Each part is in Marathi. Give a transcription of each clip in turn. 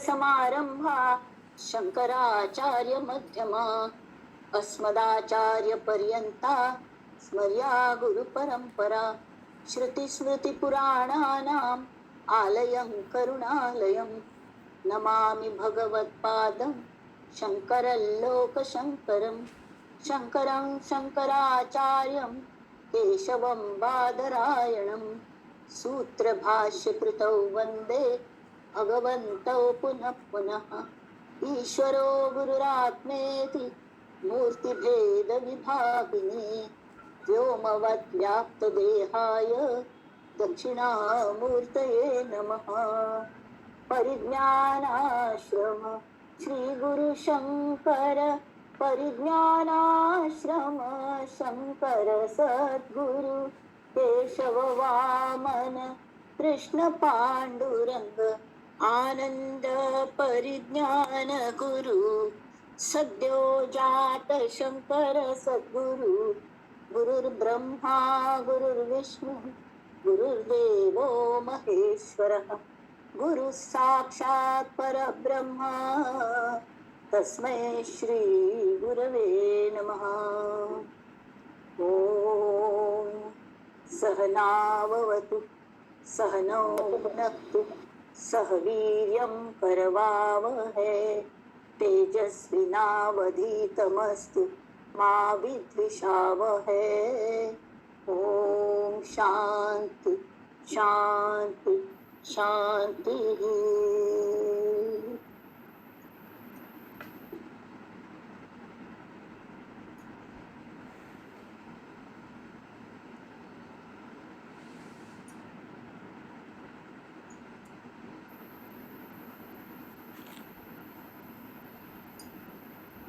समारंभा शंकराचार्य मध्यमा अस्मदाचार्य पर्यंता स्मर्या गुरु परंपरा श्रुती स्मृती पुराणानाम आलयं करुणालयं नमामि भगवत्पादं शंकरं लोकशंकरं शंकरं शंकराचार्यं केशवं बादरायणं सूत्रभाष्यकृतौ वन्दे भगवन्तौ पुनः पुनः ईश्वरो गुरुरात्मेति मूर्तिभेद विभागिने व्योमवद्व्याप्तदेहाय दक्षिणामूर्तये नमः। परिज्ञानाश्रम श्री गुरु शंकर परिज्ञानाश्रम शंकर सद्गुरु केशव वामन कृष्ण पांडुरंग आनंद परिज्ञान गुरु सद्यो जात शंकर सद्गुरु गुरुर्ब्रह्मा गुरुर्विष्णु गुरुर्देवो महेश्वरः गुरु साक्षात् परब्रह्म तस्मै श्री गुरवे नमः। ओम सहनाववतु सहनौ भुनक्तु सह वीर्यं करवावहै तेजस्विनावधीतमस्तु मा विद्विषावहै। ओम शांति शांति शांति।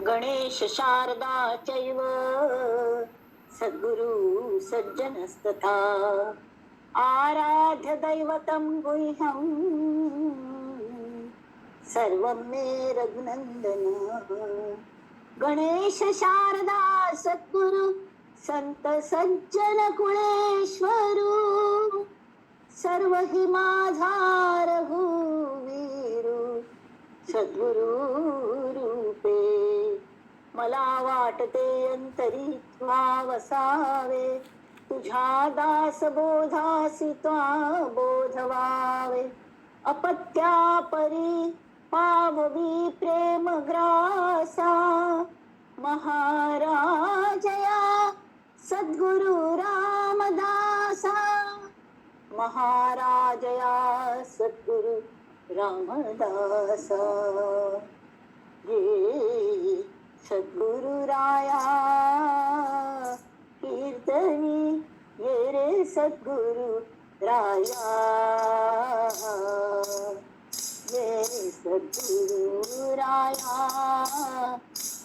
गणेश शारदा चैव सद्गुरु सज्जनस्तथा आराध्य दैवतं गुह्यं सर्वं मे रघुनंदन। गणेश शारदा सद्गुरु संत सज्जन कुळेश्वरू सर्व हि माझा रघुवीरू सद्गुरु रूपे मला वाटते अंतरी त्वा वसावे तुझ्या दास बोधासी त्वा बोधवावे अपत्या परी पाववी प्रेम ग्रासा महाराजया सद्गुरु रामदासा महाराजया सद्गुरु रामदासा। ये सद्गुरु राया कीर्तनी ये रे सद्गुरु राया ये सद्गुरु राया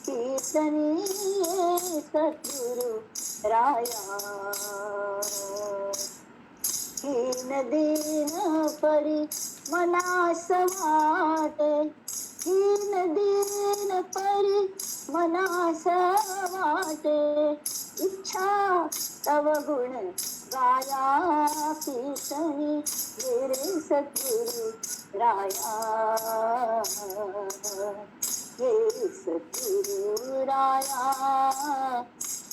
कीर्तनी ये सद्गुरु राया। हीन दीन परी मनास वाटे हीन दीन परी मनास वाटे इच्छा तव गुण गाया कीर्तनी ये रे सद्गुरु राया ये सद्गुरु राया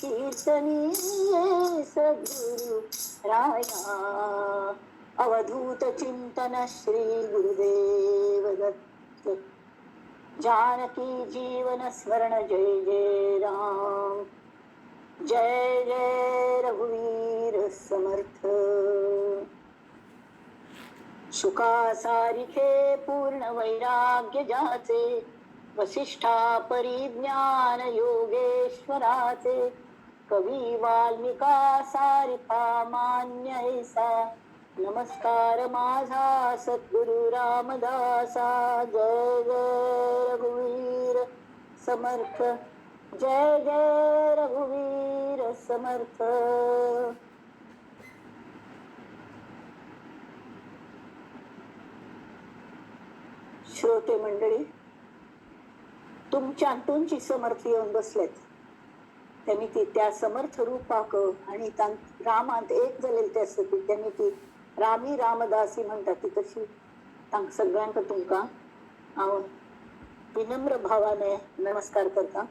कीर्तनी ये सद्गुरु राया। अवधूत चिंतन श्री गुरुदेव दत्त जानकी जीवन स्मरण जय जय राम जय जय रघुवीर समर्थ। शुका सारिखे पूर्ण वैराग्य जाचे वसिष्ठा परिज्ञान योगेश्वराचे कवी वाल्मिका सारिखा मान्य ऐसा नमस्कार माझा सद्गुरु रामदासा। जय जय रघुवीर समर्थ जय जय रघुवीर समर्थ। श्रोते मंडळी तुमची समर्थ येऊन बसलेत त्यांनी ती त्या समर्थ रूपाक आणि रामांत एक झालेली त्यासाठी त्यांनी ती रामी रामदासी म्हणतात ती कशी सगळ्यांक तुमका हांव विनम्र भावाने नमस्कार करता.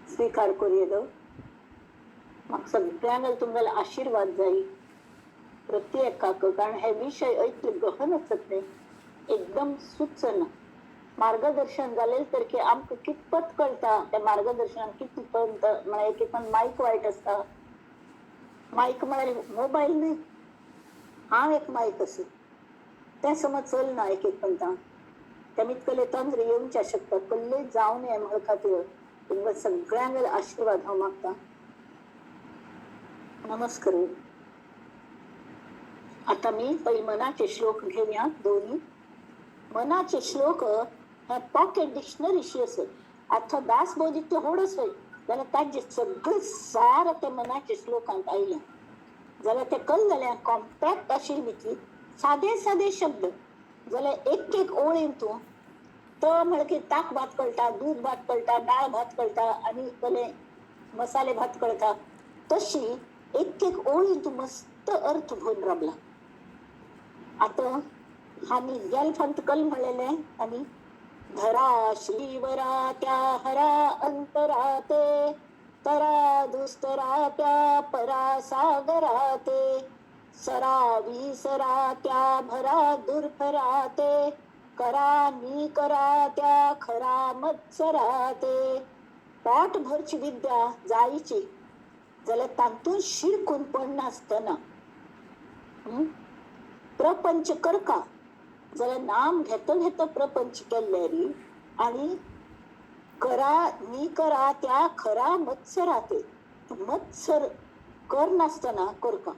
स्वीकार करूं येदो. म्हाका सगळ्यांक तुमगेलो आशीर्वाद जाय प्रत्येकाक, कारण हे विषय इतले गहन आसत न्ही, एकदम सुचना. मार्गदर्शन जालें तर की आमकां कितपत कळटा त्या मार्गदर्शनान कितपत म्हळ्यार एक एक मायक वायट आसता. मायक म्हळ्यार मोबायल न्ही, हांव एक मायक आसा तें समज चलना एक एक पंथां. कमीत कमी तंत्र येवच्या शकता, कसले जाऊ नये म्हणून खातीर तुमकां सगळ्यांक आशीर्वाद हांव मागता. नमस्कार. आता मी पहिले मनाचे श्लोक घेऊया दोन्ही. मनाचे श्लोक हे पॉकेट डिक्शनरीशी असत. आता दास बोध इतले व्हड असत जाल्यार ताजे सगळे सार ते मनाचे श्लोकांत आयले. जाल्यार ते कल जाल्यार कॉम्पॅक्ट आशिल्ली ती, सादे सादे शब्द जाल्यार एक एक ओळीन तूं तो म्हळ्यार की ताक भात कळटा, दूध भात कळटा, डाळ भात कळटा आणि कले मसाले भात कळटा. तशी एक एक ओळीन तूं मस्त अर्थ घेवन राबला. आता आम्ही गेलफंत कल म्हणलेले आणि धरा श्रीवरा त्या हरा अंतराते, तरा दुस्तरा त्या परा सागराते, सरा विसरा त्या भरा दुर्भराते, करा नी करा त्या खरा मत्सराते. पोट भरची विद्या जायची जाल्यार तातूंत शिरकून पडनासतना प्रपंच करका जाल्यार नाम घेता घेता प्रपंच केल्ल्यारी आणि करा नी करा त्या खरा मत्सराते. मत्सर कर नासतना करका.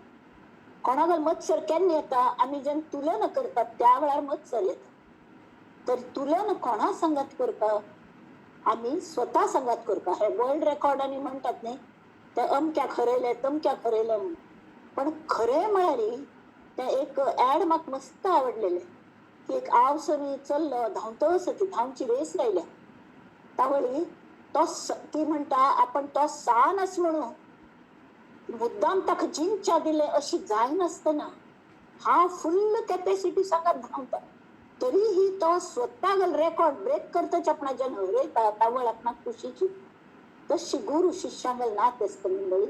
कोणाक मत्सर केन्ना येता, आमी जेन्ना तुलन करतात त्या वेळार मत्सर येता. तर तुलन कोणा संगत करता, आम्ही स्वतः संगत करता. हे वर्ल्ड रेकॉर्डांनी म्हणतात न्ही, ते अमक्या खरयले तमक्या खरयले म्हणून. पण खरे म्हळ्यार ते एक ऍड म्हाका मस्त आवडलेले की एक आवसनी चल्लो धांवतो ती धांवची रेस लायल्या तावळी तो ती म्हणटा आपण तो सान आस म्हणून मुद्दाम ताका जिंकच्या दिले अशी जायनासतना हा फुल्ल कॅपॅसिटी सांगत धांवता. तरीही तो स्वतः रेकॉर्ड ब्रेक करताच आपणाच्यान हरयता. तावळ आपणाक खुशीची. तशी गुरु शिष्यांगल नात असता मंडळी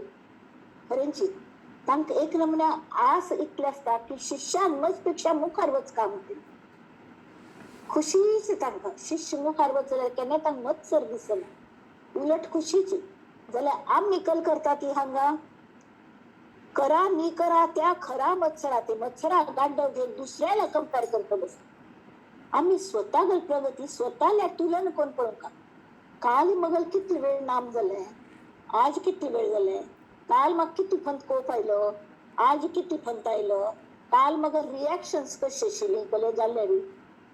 खरेंची. तांकां एक नमुन्या आस इतली आसता की शिष्यान मजपेक्षा मुखार वच काम होते. खुशीच तांकां शिष्य मुखार वच जाल्यार केन्ना तांकां मत्सर दिसना, उलट खुशीची. जाल्यार आमी कल करता ती हांगा करा नी करा त्या खरा मत्सरा. ते मत्सरा गाड्डो घेवन दुसऱ्याला कंपेर करता बसता. आम्ही स्वतः प्रगती स्वतःला तुलन कोण पळोवंका. काल मगल कितले वेळ नाम जाले, आज कितले वेळ जाले, काल म्हाका किती फंत कोप आयलो, आज किती फंत आयलो, काल मग रिएक्शन्स कशी आशिल्ली कले जाल्ल्यारी,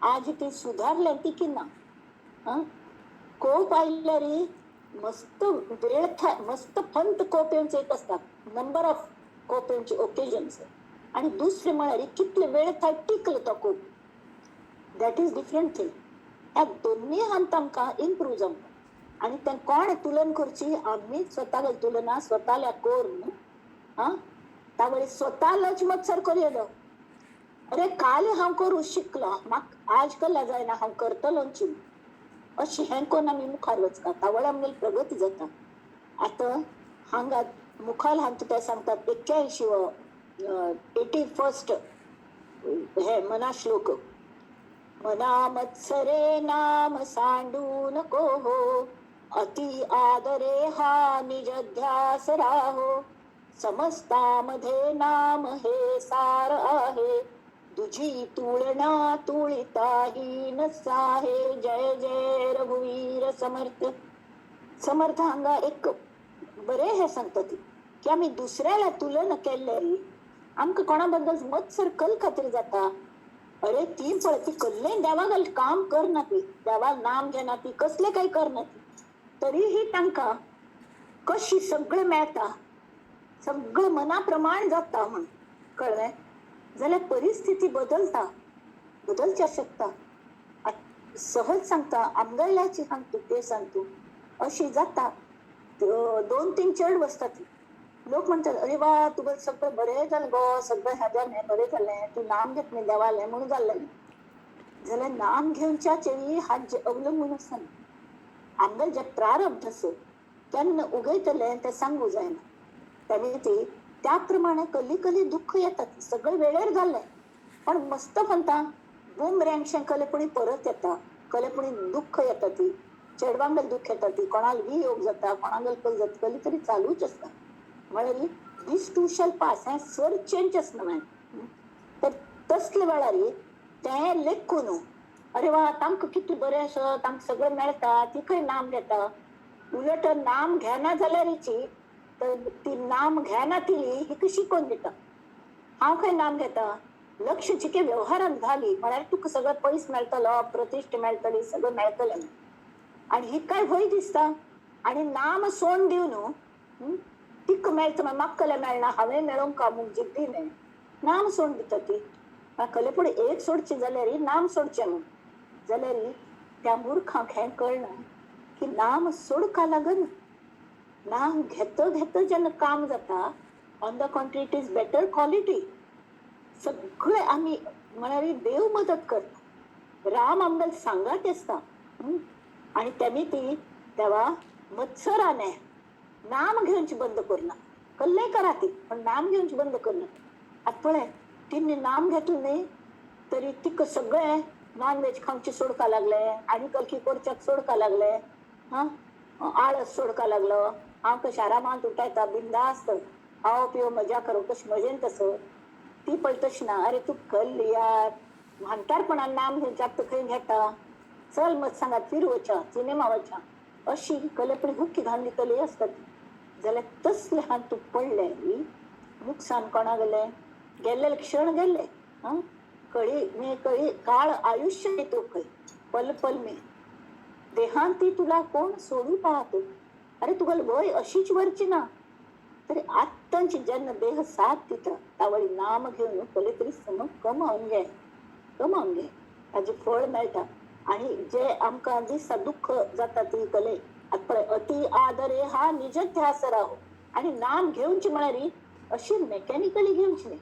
आज ती सुधारले ती की ना. कोप आयल्यारी मस्त वेळ मस्त फंत कोप येवचे एक असतात, नंबर ऑफ कोप येवचे ओकेजन्स. आणि दुसरे म्हळ्यार कितले वेळ थाय टिकलो तो कोप. That is different thing. ह्या दोन्ही हांत आमकां इम्प्रूव जावंक. आणि ते कोण तुलन करची, आम्ही स्वतः तुलना स्वतःला कोर न्हू. त्यावेळी स्वतःलाच मत्सर करूं. अरे काल हांव करूं शिकलो, म्हाका आज कला जायना, हांव करतलोच अशी हें कोण आमी मुखार वचता. त्यावेळी आमगेली प्रगती जाता. आता हांगा मुखार हांत ते सांगतात 81 81 हे मना श्लोक. मना मत्सरे नाम सांडू नको हो, अति आदरे हा निज ध्यास राहो, समस्तामध्ये नाम हे सार आहे, तुझी तुलना तुळिताही नसाहे. जय जय रघुवीर समर्थ. समर्थ हांगा एक बरे हे सांगतात की आम्ही दुसऱ्याला तुलना केल्ल्यारी आमकां कोणा बद्दल मत्सर कल खातीर जाता. अरे ती पळय ती कसलें देवागल काम करना, ती देवा नाम घेना, ती कसले काही करना, ती तरीही तांकां कशी सगळें मेळटा, सगळं मनाप्रमाण जाता म्हण कळ्ळें. जाल्यार परिस्थिती बदलच्या शकता. सहज सांगता आमगेल्याची सांगतू ते सांगतू अशी जाता. 2-3 चढ बसता ती. लोक म्हणतात अरे वा तुका सगळं बरें जालें गो, सगळं ह्या जालें बरें जालें, तू नाम घेतलें देवालें म्हणून जाल्लें. जाल्यार नाम घेवच्या चेडी हात अवलंबून आसना. आमगे जे प्रारब्ध असो केन्ना उगयतले ते सांगू जायना. त्याने ते त्याप्रमाणे कली कली दुःख येतात. सगळं वेळेर जाल्ले पण मस्त म्हणता बुमरँगशें कलेपणी परत येता. कलेपणी दुःख येता ती चेडवांगल दुःख येता ती कोणाला वियोग जाता कोणागल कल जाता कली तरी चालूच असता. म्हळ्यार दीस टू शॅल पास हें सर चेंज आसना. तर तसले वेळार ते लेखून अरे वा तांकां कितले बरें आसा तांकां सगळें मेळटा ती खंय नाम घेता. उलट नाम घेना जाल्यारची तर ती नाम घेना ती ही कशी कोण दिता. हांव खंय नाम घेता लक्ष जिके व्यवहारात घाली म्हळ्यार तुका सगळं पयस मेळटलो प्रतिश्ठ मेळटली सगळं मेळटलें. आणि ही काय भंय दिसता. आणि नाम सोंड दिवन तिका मेळटा म्हाका कले मेळना हांवें मेळोंक का म्हूण जिद्दी न्हय. नाम सोंड दिता ती कले पूण एक सोडची जाल्यार नाम सोडचें म्हूण. जाल्यार त्या मुर्खांक हें कळना की नाम सोडका लागना. नाम घेतो घेतो जेन्ना काम जाता on the contrary it is better quality. सगळे आम्ही म्हळ्यार देव मदत करता. राम आमकां सांगात आसता आणि त्यांनी ती तेव्हा मत्सराने नाम घेवची बंद करना. कल्ले करा ती पण नाम घेवची बंद करना. आता पळय तिने नाम घेतलं न्ही तरी तिका सगळे नॉन व्हेज खावचे सोडका लागले आणि कलकी करच्याक सोडका लागले. हा आळस सोडका लागलो. हांव कशें आरामांत उठयता बिंदास्त खावो पिवो मजा करो कशें मजेन तसो. ती पळय तशी ना. अरे तू कल यार म्हातारपणान नाम घेवच्याक तू खंय घेता. चल मत सांगात फिरवच्या सिनेमा वच्या अशी कलेपणी हुक्की घालून दितली असतात. जाल्यार तसले हात तू पडले नुकसान कोणा गेले गेल्ले क्षण गेले. कळी मे कळी काळ आयुष्य येतो खंय पल पल मे देहांत ती तुला कोण सोडू पाहतो. अरे तुगल वय अशीच वरची ना तरी आत्तांची जेन्ना देह साथ दिता तावळी नाम घेवन कले तरी सम कमावून घे ताजे फळ मेळटा. आणि जे आमकां दिसता दुःख जाता ती कले आता पळय अति आदरे हा निज ध्यास राहो. आणि नाम घेवची म्हळ्यार अशी मेकॅनिकली घेवची न्ही.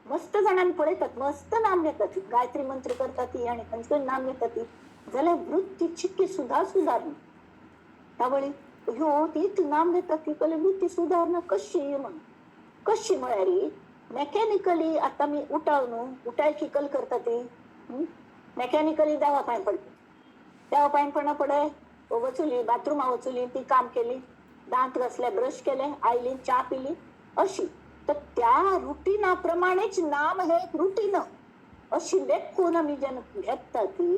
मस्त जाणांनी पळयतात मस्त नाम घेतात गायत्री मंत्र करतात ती आणि खंयचें नाम घेतात ती जाल्यार वृत्ती चिक्की सुद्धा सुदारना. त्यावळी ह्यो तीच नाम घेतात ती कले वृत्ती सुदारना कशी म्हणून. कशी म्हळ्यार मेकॅनिकली आता मी उठाव न्हू उठायची कल करता ती मेकॅनिकली देवा पांय पडटा. देवा पांय पडना पडय वचुली बाथरुमा वचुली ती काम केली दांत घासले ब्रश केले आयली च्या पिली अशी. तर त्या रुटीना प्रमाणेच नाम हे एक रुटीन अशी लेखून आम्ही जेन्ना घेता ती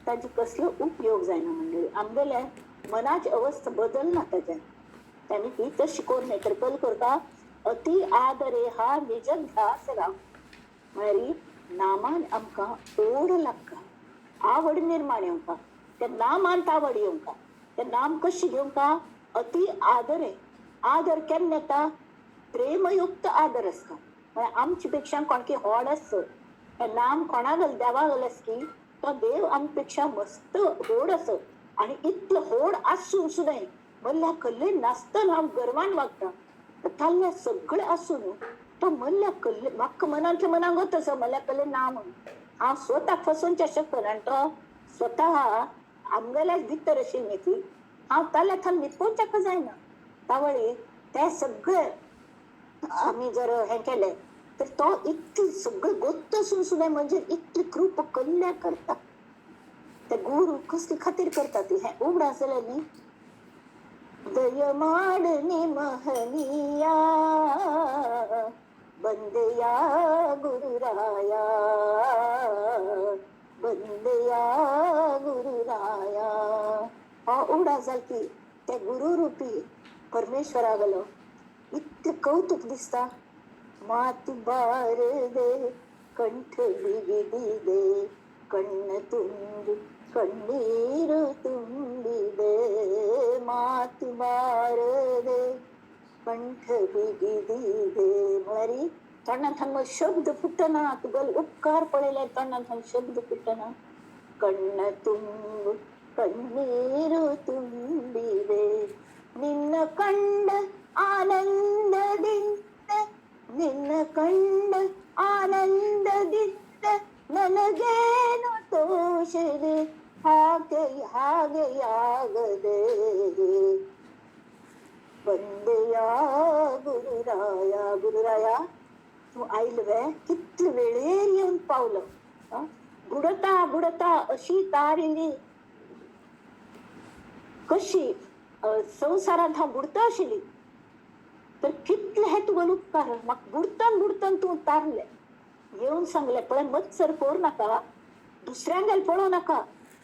ताजी कसलो उपयोग जायना. म्हणजे आमगेले मनाची अवस्था बदलना ताच्यान. त्यांनी ती तशी कोण नाही तर कल करता अति आदरे हा निज ध्यास राव. म्हळ्यार नामान आमकां ओढ लागता आवड निर्माण येवंका. त्या नामांत आवड येवंका. ते नाम कशी घेवंका अति आदरे. आदर केन्ना येता प्रेमयुक्त आदर असता. म्हळ्यार आमचे पेक्षा कोणकी होड आसत नाम कोणागल देवा गेलेस की तो देव आमचे पेक्षा मस्त होड असत. आणि इतलं होड आसून सुद्धा मल्ल्या कल्ले नासतना हांव गर्वान वागता. ताल्ल्या सगळे आसून तो मल्ल्या कल्ले म्हाका मनांतल्या मनाक वता मल्ल्या कल्ले ना म्हणून हांव स्वताक फसोवचे शकना. आनी तो स्वता आमगेल्याच भितर आशिल्ली ती हांव ताल्या थंय लिपोवचें जायना. तावळी ते सगळे आम्ही जर हे केले तर तो इतकी सगळे गोत्त असून सुद्धा म्हणजे इतकी कृप कल्ल्या करता. ते गुरु कसली खातीर करता ती हे उघड आसले न्ही. दय माडनी महनिया बंदया गुरुराया बंदया गुरुराया. हा उघडा जाल की ते गुरु रूपी परमेश्वरा गेलो इतके कौतुक दिसता. माती बार दे कंठ बिगिदी दे कण्ण तुंबी कण्णीर तुंबी दे. माती बार दे कंठ बिगिदी दे म्हळ्यार तोंडांतल्यान शब्द फुटना. तुगेले उपकार पळयले तोंडांतल्यान शब्द फुटना. कण्ण तुंब कण्णीर तुंबी दे निन्न कंड ಆನಂದದಿಂದ ನಿನ್ನ ಕಂಡ ಆನಂದದಿಂದ ನನಗೇನು तोषले हागे यागदे वंदया गुरुराया तू आईलवे किती वेळेर येऊन पावलं. बुडता बुडता अशी तारिली कशी संसारात हा बुडता आशिल्ली तर कितले हे तुगेलो उपकार. म्हाका बुडतन बुडतन तू तारले येऊन सांगले पळय मत्सर कोर नाका, दुसऱ्यांगेल पळोव नाका,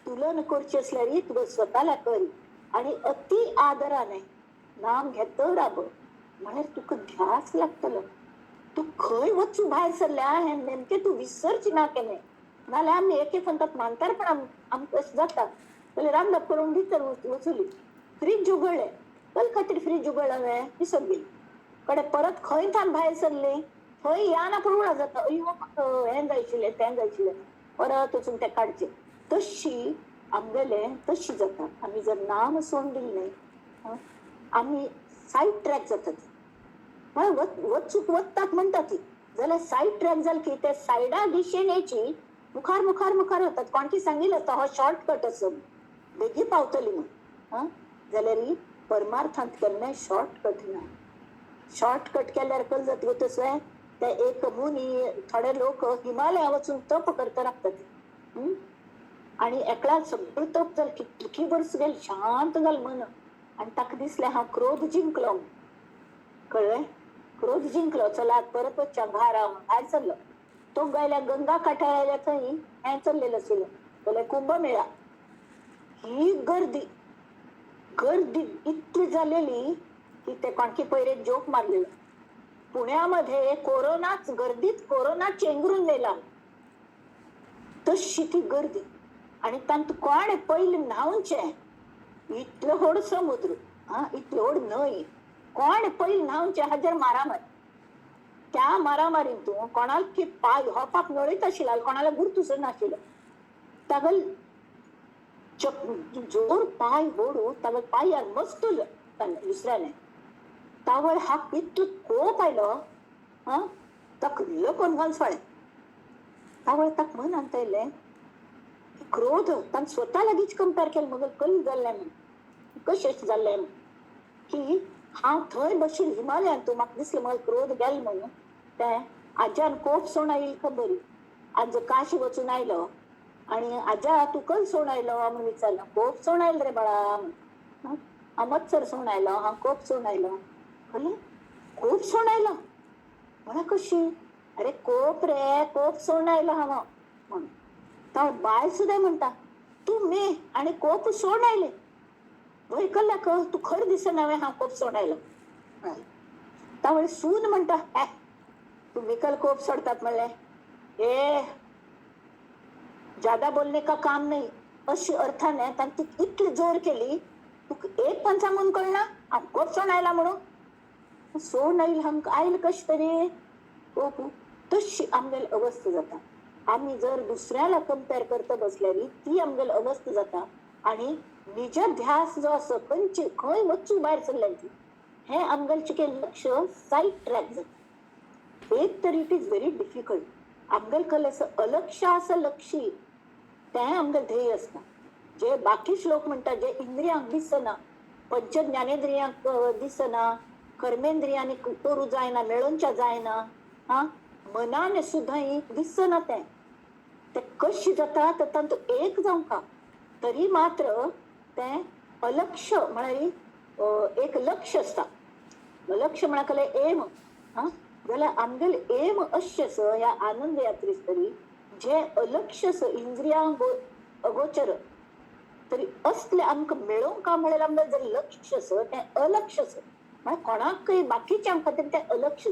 तुलन करची असल्यारी तुका स्वताला कर आणि अति आदराने नाम घेत राब. म्हळ्यार तुका ध्यास लागतलो. तू खंय वचू भायर सरल्या हे नेमके तू विसरची ना केन्ना. नाल्यार आमी एके फंतात मानतार पण आमकां अशें जाता. जाल्यार रामदास करून भितर वचुली फ्रीज उगडले. कल खातीर फ्रीज उगडले हांवें विसर गेली. कडे परत खंय थान भायर सरली थंय या ना पण उडा जाता. अयो म्हाका हें जायशिल्लें तें जायशिल्लें परत वचून तें काडचें. तशी आमगेले तशी जाता. आमी जर नाम सोडून दिलें न्हय आमी सायड ट्रॅक जातात. वचूक वतात म्हणटा ती जाल्यार सायड ट्रॅक जाल की ते सायडा दिशेन येची मुखार मुखार मुखार वतात. कोणकी सांगिल्लो तो हो शॉर्टकट असो बेगी पावतली म्हण. जाल्यार ही परमार्थांत केन्नाय शॉर्टकट ना. शॉर्टकट केल्यार कल जाता गो तसो ते एक मुनी थोडे लोक हिमालया वचून तप करता लागतात आणि एकला सगळं तप जालें कितकी वर्स गेली शांत जालें मन आणि ताका दिसलें हांव क्रोध जिंकलो. कळ्ळें क्रोध जिंकलो चला परत वचच्या भायर सरलो. तो गायल्या गंगा काठार थंय हें चल्लेलो आशिल्लो जाल्यार कुंभमेळा. ही गर्दी गर्दी इतकी झालेली की ते कोणकी पयर जोक मारलेलो पुण्यामध्ये कोरोनाच गर्दीत कोरोना चेंगरून नेला तशी ती गर्दी. आणि तांत कोण पहिले न्हावचे इतलो व्हड समुद्र इतलो व्हड न्हंय कोण पहिले न्हावचे हाजेर मारामारी. त्या मारामारीन तू कोणाला की पाय होपाक नळीत आशिल्लो कोणाला गुर्तूच नाशिल्लो. तागल जोर पाय ओडू तागल पायार मस्तुलो दुसऱ्याने तावळ हाक इतलो कोप आयलो ताक कोण घालसवाळे. तावळ ताक मन आणता येयलें क्रोध तान स्वता लागींच कंपेर केलें मग कमी जाल्लें म्हण कशें जाल्लें म्हण की हांव थंय बशिल्लें हिमालयान तूं म्हाका दिसलें म्हाका क्रोध गेलो म्हणून ते आज्यान कोप सोण आयली खबर. आज काशी वचून आयलो आणि आज्या तूं कल सोण आयलो म्हणून विचारलो. कोप सोण आयलो रे बाळा म्हण. हांव मत्सर सोण आयलो हांव कोप सोण आयलो. कोप सोण आयलो म्हळ्यार कशी अरे कोप रे कोप सोण आयलो हांव म्हणून. बाय सुद्धा म्हणता तू मे आणि कोप सोड आयले वय कल्ल्या क तू खर दिसना हांव कोप सोड आयलो. त्यावेळी सून म्हणता तू मिकल कोप सोडतात म्हणले ए ज्यादा बोलणे का काम नाही अशी अर्थाने ती इतकी जोर केली तू एक पण सांगून कळना हांव कोप सोड आयला म्हणून. सोड आयल कशी तरी कोप तशी आमगेल अवस्था जाता. आम्ही जर दुसऱ्याला कंपेअर करता बसल्यारी ती आमगेल अवस्था जाता आणि निज ध्यास जो असो खंयची खंय वचू भायर सरल्यांची हे आमगेलचे के लक्ष साईड ट्रॅक जाता. एक तर इट इज व्हेरी डिफिकल्ट. आमगेल कल असं अलक्ष असं लक्षी ते आमगेल ध्येय असता. जे बाकी श्लोक म्हणतात जे इंद्रियांक दिसना पंच ज्ञानेंद्रियांक दिसना कर्मेंद्रियांनी करू जायना मेळोवच्या जायना मनाने सुद्धा दिसना ते कशी जाता तर तांतू एक जावंका तरी मात्र ते अलक्ष म्हळ्यार एक लक्ष असता. लक्ष म्हणा कले एम जाल्यार आमगेल एम अशेंच ह्या आनंद यात्रेस तरी जे अलक्ष इंद्रियांक अगोचर तरी असले आमकां मेळोवंका म्हळ्यार आमगेल जर लक्ष ते अलक्ष म्हळ्यार कोणाकय बाकीच्या खातीर ते अलक्ष.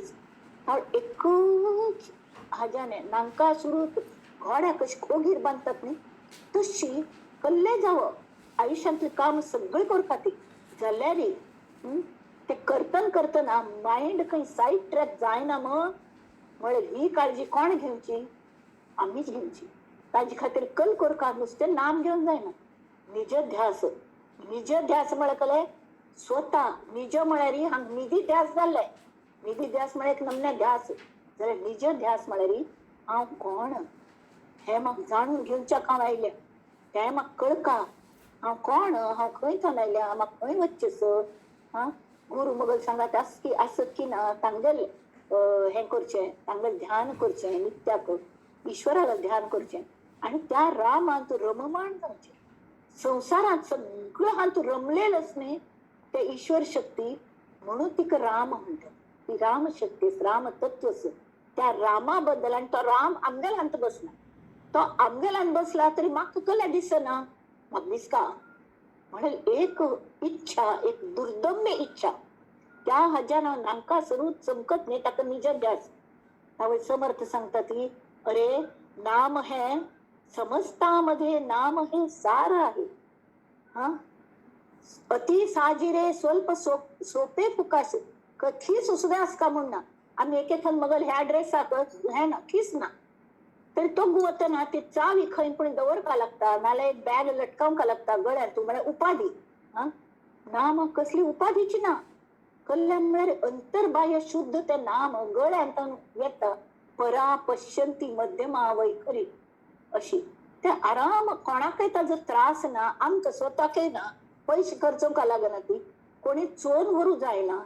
एकच हाज्याने नांका सुरू घोड्या कशी कोगीर बांधतात न्ही तशी कल्ले जावं आयुष्यांतले काम सगळे करपाक जाल्यार ते करतना माइंड खंय साईड ट्रॅक जायना म्हळ्यार ही काळजी कोण घेवची आमीच घेवची. ताजे खातीर कल करपाक नुस्तें नाम घेवन जायना. निज ध्यास म्हळ्यार कले स्वता निज म्हळ्यार हांगा निधी ध्यास जाल्ले. निधी ध्यास म्हळ्यार एक नमने ध्यास जाल्यार निज ध्यास म्हळ्यार हांव कोण हे म्हाका जाणून घेवच्या काम आयल्या, ते म्हाका कळका हांव कोण, हांव खंयच्यान आयल्या, म्हाका खंय वचचें. हा, गुरू मोगल सांगात आसत की ना तांगेल हें करचें, तांगेल ध्यान करचें, नित्याक ईश्वराला ध्यान करचें आणि त्या रामांत रममाण जावचें. संवसारांत सगळं हांत रमलेलंच न्ही ते ईश्वर शक्ती, म्हणून तिका राम म्हणतात. ती राम शक्ती, राम तत्वच. त्या रामा बद्दल, आणि तो राम आमगेलांत बसला, तो आमगेलांत बसला तरी म्हाका कल्या दिसना, म्हाका दिसता म्हणेल एक इच्छा, एक दुर्दम्य इच्छा त्या हजान नामका स्वरूप चमकत नाही ताका निज ध्यास. त्यावेळी समर्थ सांगतात की अरे नाम हे समस्तामध्ये, नाम हे सार आहे. हा, अति साजिरे स्वल्प सोपे फुकाशे, कधी सुसुद्यास का म्हणना. आम्ही एकेथन मगल ह्या ड्रेसाक हे ना खीस ना तरी तो गुवत ना ते चावी खंय पण दवर का लागता, नाल्या एक बॅग लटकावून का लागता गळ्यात, तू म्हणे उपाधी. हा, नाम कसली उपाधीची ना, कल्याण म्हळ्यार अंतर्बाह्य शुद्ध ते नाम गळ्यांत येता. परा पश्यंती मध्यमा वैखरी अशी. ते आराम कोणाकय ताजो त्रास ना, आमकां स्वताकय ना, पैसे खर्चोवंक लागना ती, कोणी चोर व्हरू जायना,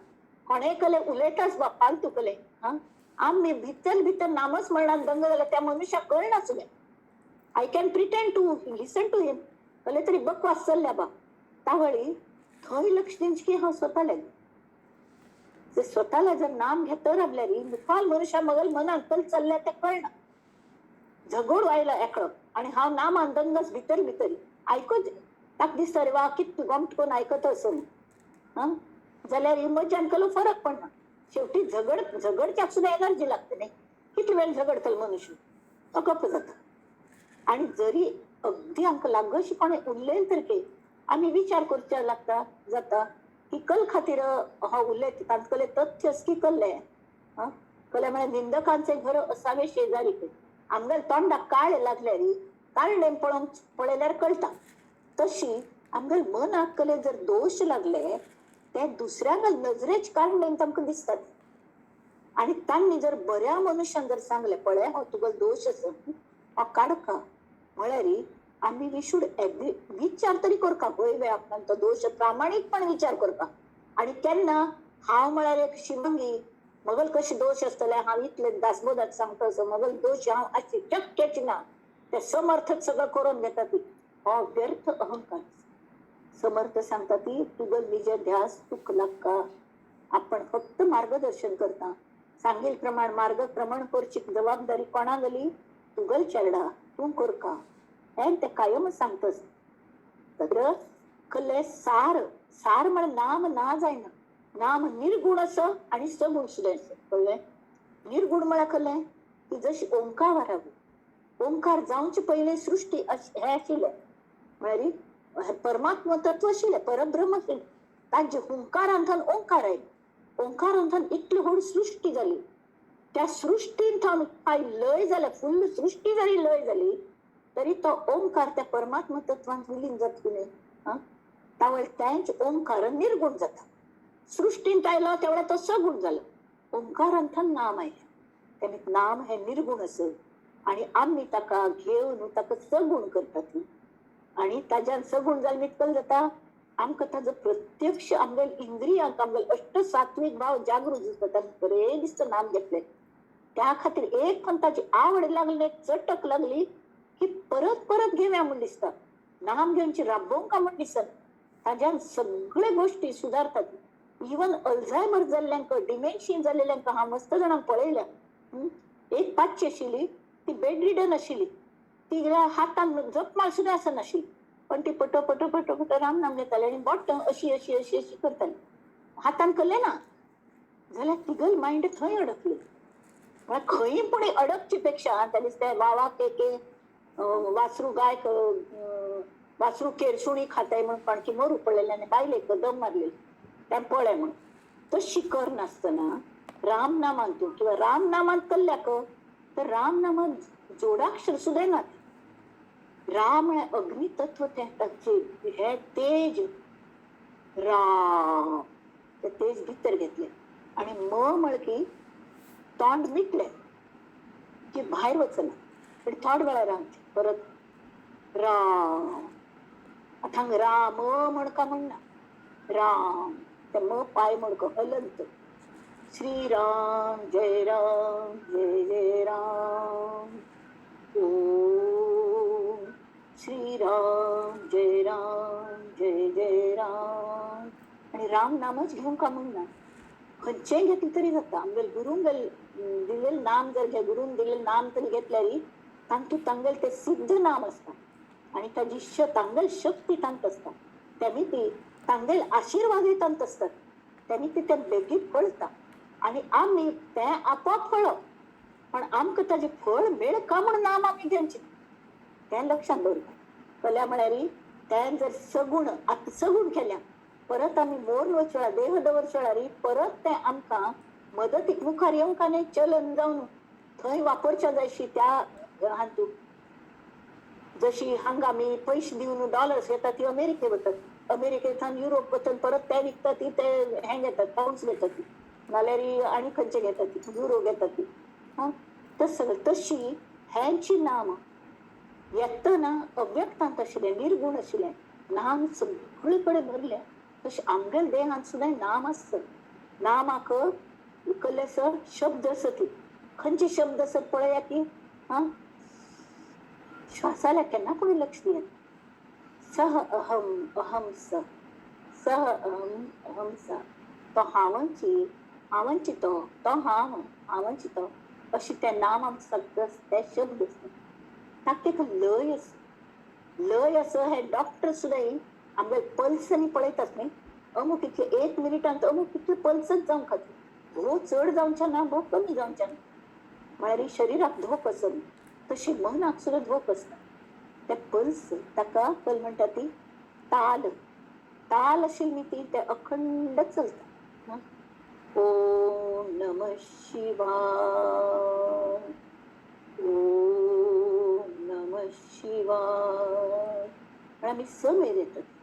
कोणे कले उलयताच बापाल तुकले. हा, आम्ही भितर नामच म्हणणार दंग जाल्यार त्या मनशाक कळना सुद्धा. I can pretend to listen to him, कले तरी बकवास चल्ल्या बा. त्यावेळी थंय लक्ष दिवचें की हांव स्वताले ते स्वतःला जर नाम घेत राबल्यार मुखाल मनुष्या मगल मनात कल चल्ल्या ते कळना. झगोड आयला एकलो आणि हांव नामान दंगच भितरी आयकत ताका दिसता रे वा कित गोमट कोण आयकत असं. हा, जाल्यार इमोजान कलो फरक पडना. शेवटी झगडच्याक सुद्धा एनर्जी लागते नाही. किती वेळ झगडतल मनुष्य, तो गप्प जाता. आणि जरी अगदी आमकां लागशी कोणे उरलेल तर की आम्ही विचार करच्या लागता जाता की कल खातीर हो उलयता तांतकले तथ्यच की कल्ले. कले म्हळ्यार निंदकांचे घर असावे शेजारी, आमगेल तोंडाक काळे लागल्यार काळडे पळयल्यार कळटा. तशी आमगेल मनाक कले जर दोष लागले ते दुसऱ्यांक नजरेच काळडेन तांकां दिसतात. आणि तांणी जर बऱ्या मनशान जर सांगले पळय हो तुगो दोष आसा हो काडका म्हळ्यार आम्ही वी शुड एग्री, विचार तरी करता पळय आपणान तो दोष प्रामाणिकपण विचार करता. आणि केन्ना हांव म्हळ्यार एक शिवंगी मगल कशी दोष आसतले, हांव इतले दासबोदात सांगता असो मगल दोष हांव अशी शक्यच ना. ते समर्थक सगळं करून घेता ती, हो व्यर्थ अहंकार. समर्थ सांगता ती तुगल निज ध्यास तुक लागका. आपण फक्त मार्गदर्शन करता, सांगेल प्रमाण मार्गक्रमण करची जबाबदारी कोणागली, तुगल चेडा तू करका. हे ते कायम सांगतस. तर कले सार सार म्हण नाम ना जायना. नाम निर्गुण असं आणि सगुण सुद्धा असं. कळले, निर्गुण म्हळ्यार कले की जशी ओंकार वरावी, ओंकार जावचे पहिले सृष्टी हे आशिल्ले म्हळ्यार परमात्मा तत्व आशिल्ले, परब्रह्म आशिल्ले, ताजे हुंकारांतल्यान ओंकार आयलो. ओंकारांतल्यान इतली व्हड सृष्टी जाली. त्या सृष्टींत काय लय जाले, फुल्ल सृष्टी जरी लय झाली तरी तो ओंकार त्या परमात्मा तत्वांत विलीन जात की नाही. त्यावेळी त्यांच ओंकार निर्गुण जाता. सृष्टींत आयलो तेवढा तो सगुण झाला. ओंकारांतल्यान नाम आयले, त्याने नाम हे निर्गुण असं आणि आम्ही ताका घेऊन ताका सगुण करतात. आणि ताज्यान सगुण जाल मितकल जाता आमकां ताजो प्रत्यक्ष आमगेल इंद्रियांक आमगेल अष्ट सात्विक भाव जागृत जातात. बरे दिसतं नाम घेतले त्या खातीर एक पण ताची आवड लागली, चटक लागली की परत परत घेव्या म्हणून दिसतात. नाम घेऊनची राबोवंक म्हणून दिसत. ताज्यान सगळे गोष्टी सुधारतात. इवन अल्झायमर जाल्ल्यांक, डिमेन्शिया जाल्ल्यांक हांव मस्त जाणांक पळयल्या. एक पांचशी आशिल्ली, ती बेडरिडन आशिल्ली, तिच्या हातान जपमाळ सुद्धा आसनाशिल्ली, पण ती पटो पटो पटो पटो राम नाम घेताली आणि बोट अशी अशी अशी अशी करताली. हातान कल्ले ना जाल्यार तिगल मायंड थंय अडकली. खंय पण अडकची पेक्षा त्या दिसता वावा के वासरू गाय वासरू केरसुणी खाताय म्हणून पाणकी मरू पडलेले आणि बायले दम मारले त्या पळय म्हणून. तशी कर नासतना राम नामान तू किंवा राम नामांत कल्ल्याक तर राम नामांत जोडाक्षर सुद्धा ना. राम अग्नी तत्व हे तेज राम ते तेज भितर घेतले आणि म म्हळ की तोंड मिटले की भायर वचना. पण थोड वेळा रामचे परत राम आता हांगा राम म्हणका म्हणना राम ते म पाय म्हणक हलंत श्रीराम जय जय राम ओम श्रीराम जय जय राम आणि राम नामच घेऊन का म्हणणार खंयचे घेतली तरी जाता आमगेल गुरुंगल दिलेलं नाम जर घे गुरुन दिलेलं नाम तरी घेतल्यारी तांतू तांगेल ते सिद्ध नाम असतात आणि ताजी तांगेल शक्ती तांत असतात त्यांनी ती तांगेल आशीर्वाद तांत असतात त्यांनी ती त्या बेगीत फळता आणि आम्ही ते आपोआप फळ पण आमक ताजे फळ मेळ का म्हणून नाम आम्ही घेवचे ते लक्षात दवरता कल्या म्हळ्यारी त्यान जर सगुण आता सगुण केल्या परत आम्ही मोर वचळा देह दवरचळारी परत ते आमका मदतीक मुखार येऊन का नाही चलन जाऊन थंय वापरच्या जायशी त्या हातू जशी हंगामी पैसे देऊन डॉलर्स येतात ती अमेरिके वतात अमेरिकेतून युरोप वतात परत त्या विकतात ती ते हे घेतात पाऊंड्स घेतात ती नाल्यारी आणि खंयचे घेतात ती युरो घेतात ती हा तशी ह्यांची नाम व्यक्तना अव्यक्तांत आशिल्ले निर्गुण आशिल्ले नाम सगळीकडे भरले तसे आमगेल देहांत सुद्धा नाम असत नामाक कलेस शब्द असत खंयचे शब्द असत पळया की हा श्वासाला केन्ना कोणी लक्ष दियत सह अहम अहम सह अहम स तो हावंची तो हावंची तो अशी त्या नाम ते शब्द असतात ताक लय असं हे डॉक्टर सुद्धा आमगे पल्सनी पळयतात न्ही अमुक इतले 1 मिनिटांत अमुक इतले पल्सच जावंक खातीर भोव चड जावच्या ना भोव कमी जावच्या ना म्हळ्यार शरिराक धोक असत तशी मनाक सुद्धा धोक असता ते पल्स ताका पल म्हणटा ती ताल आशिल्ली ती ते अखंड चलता ओम नमः शिवाय ओम नमः शिवाय आणि आम्ही समेर येतात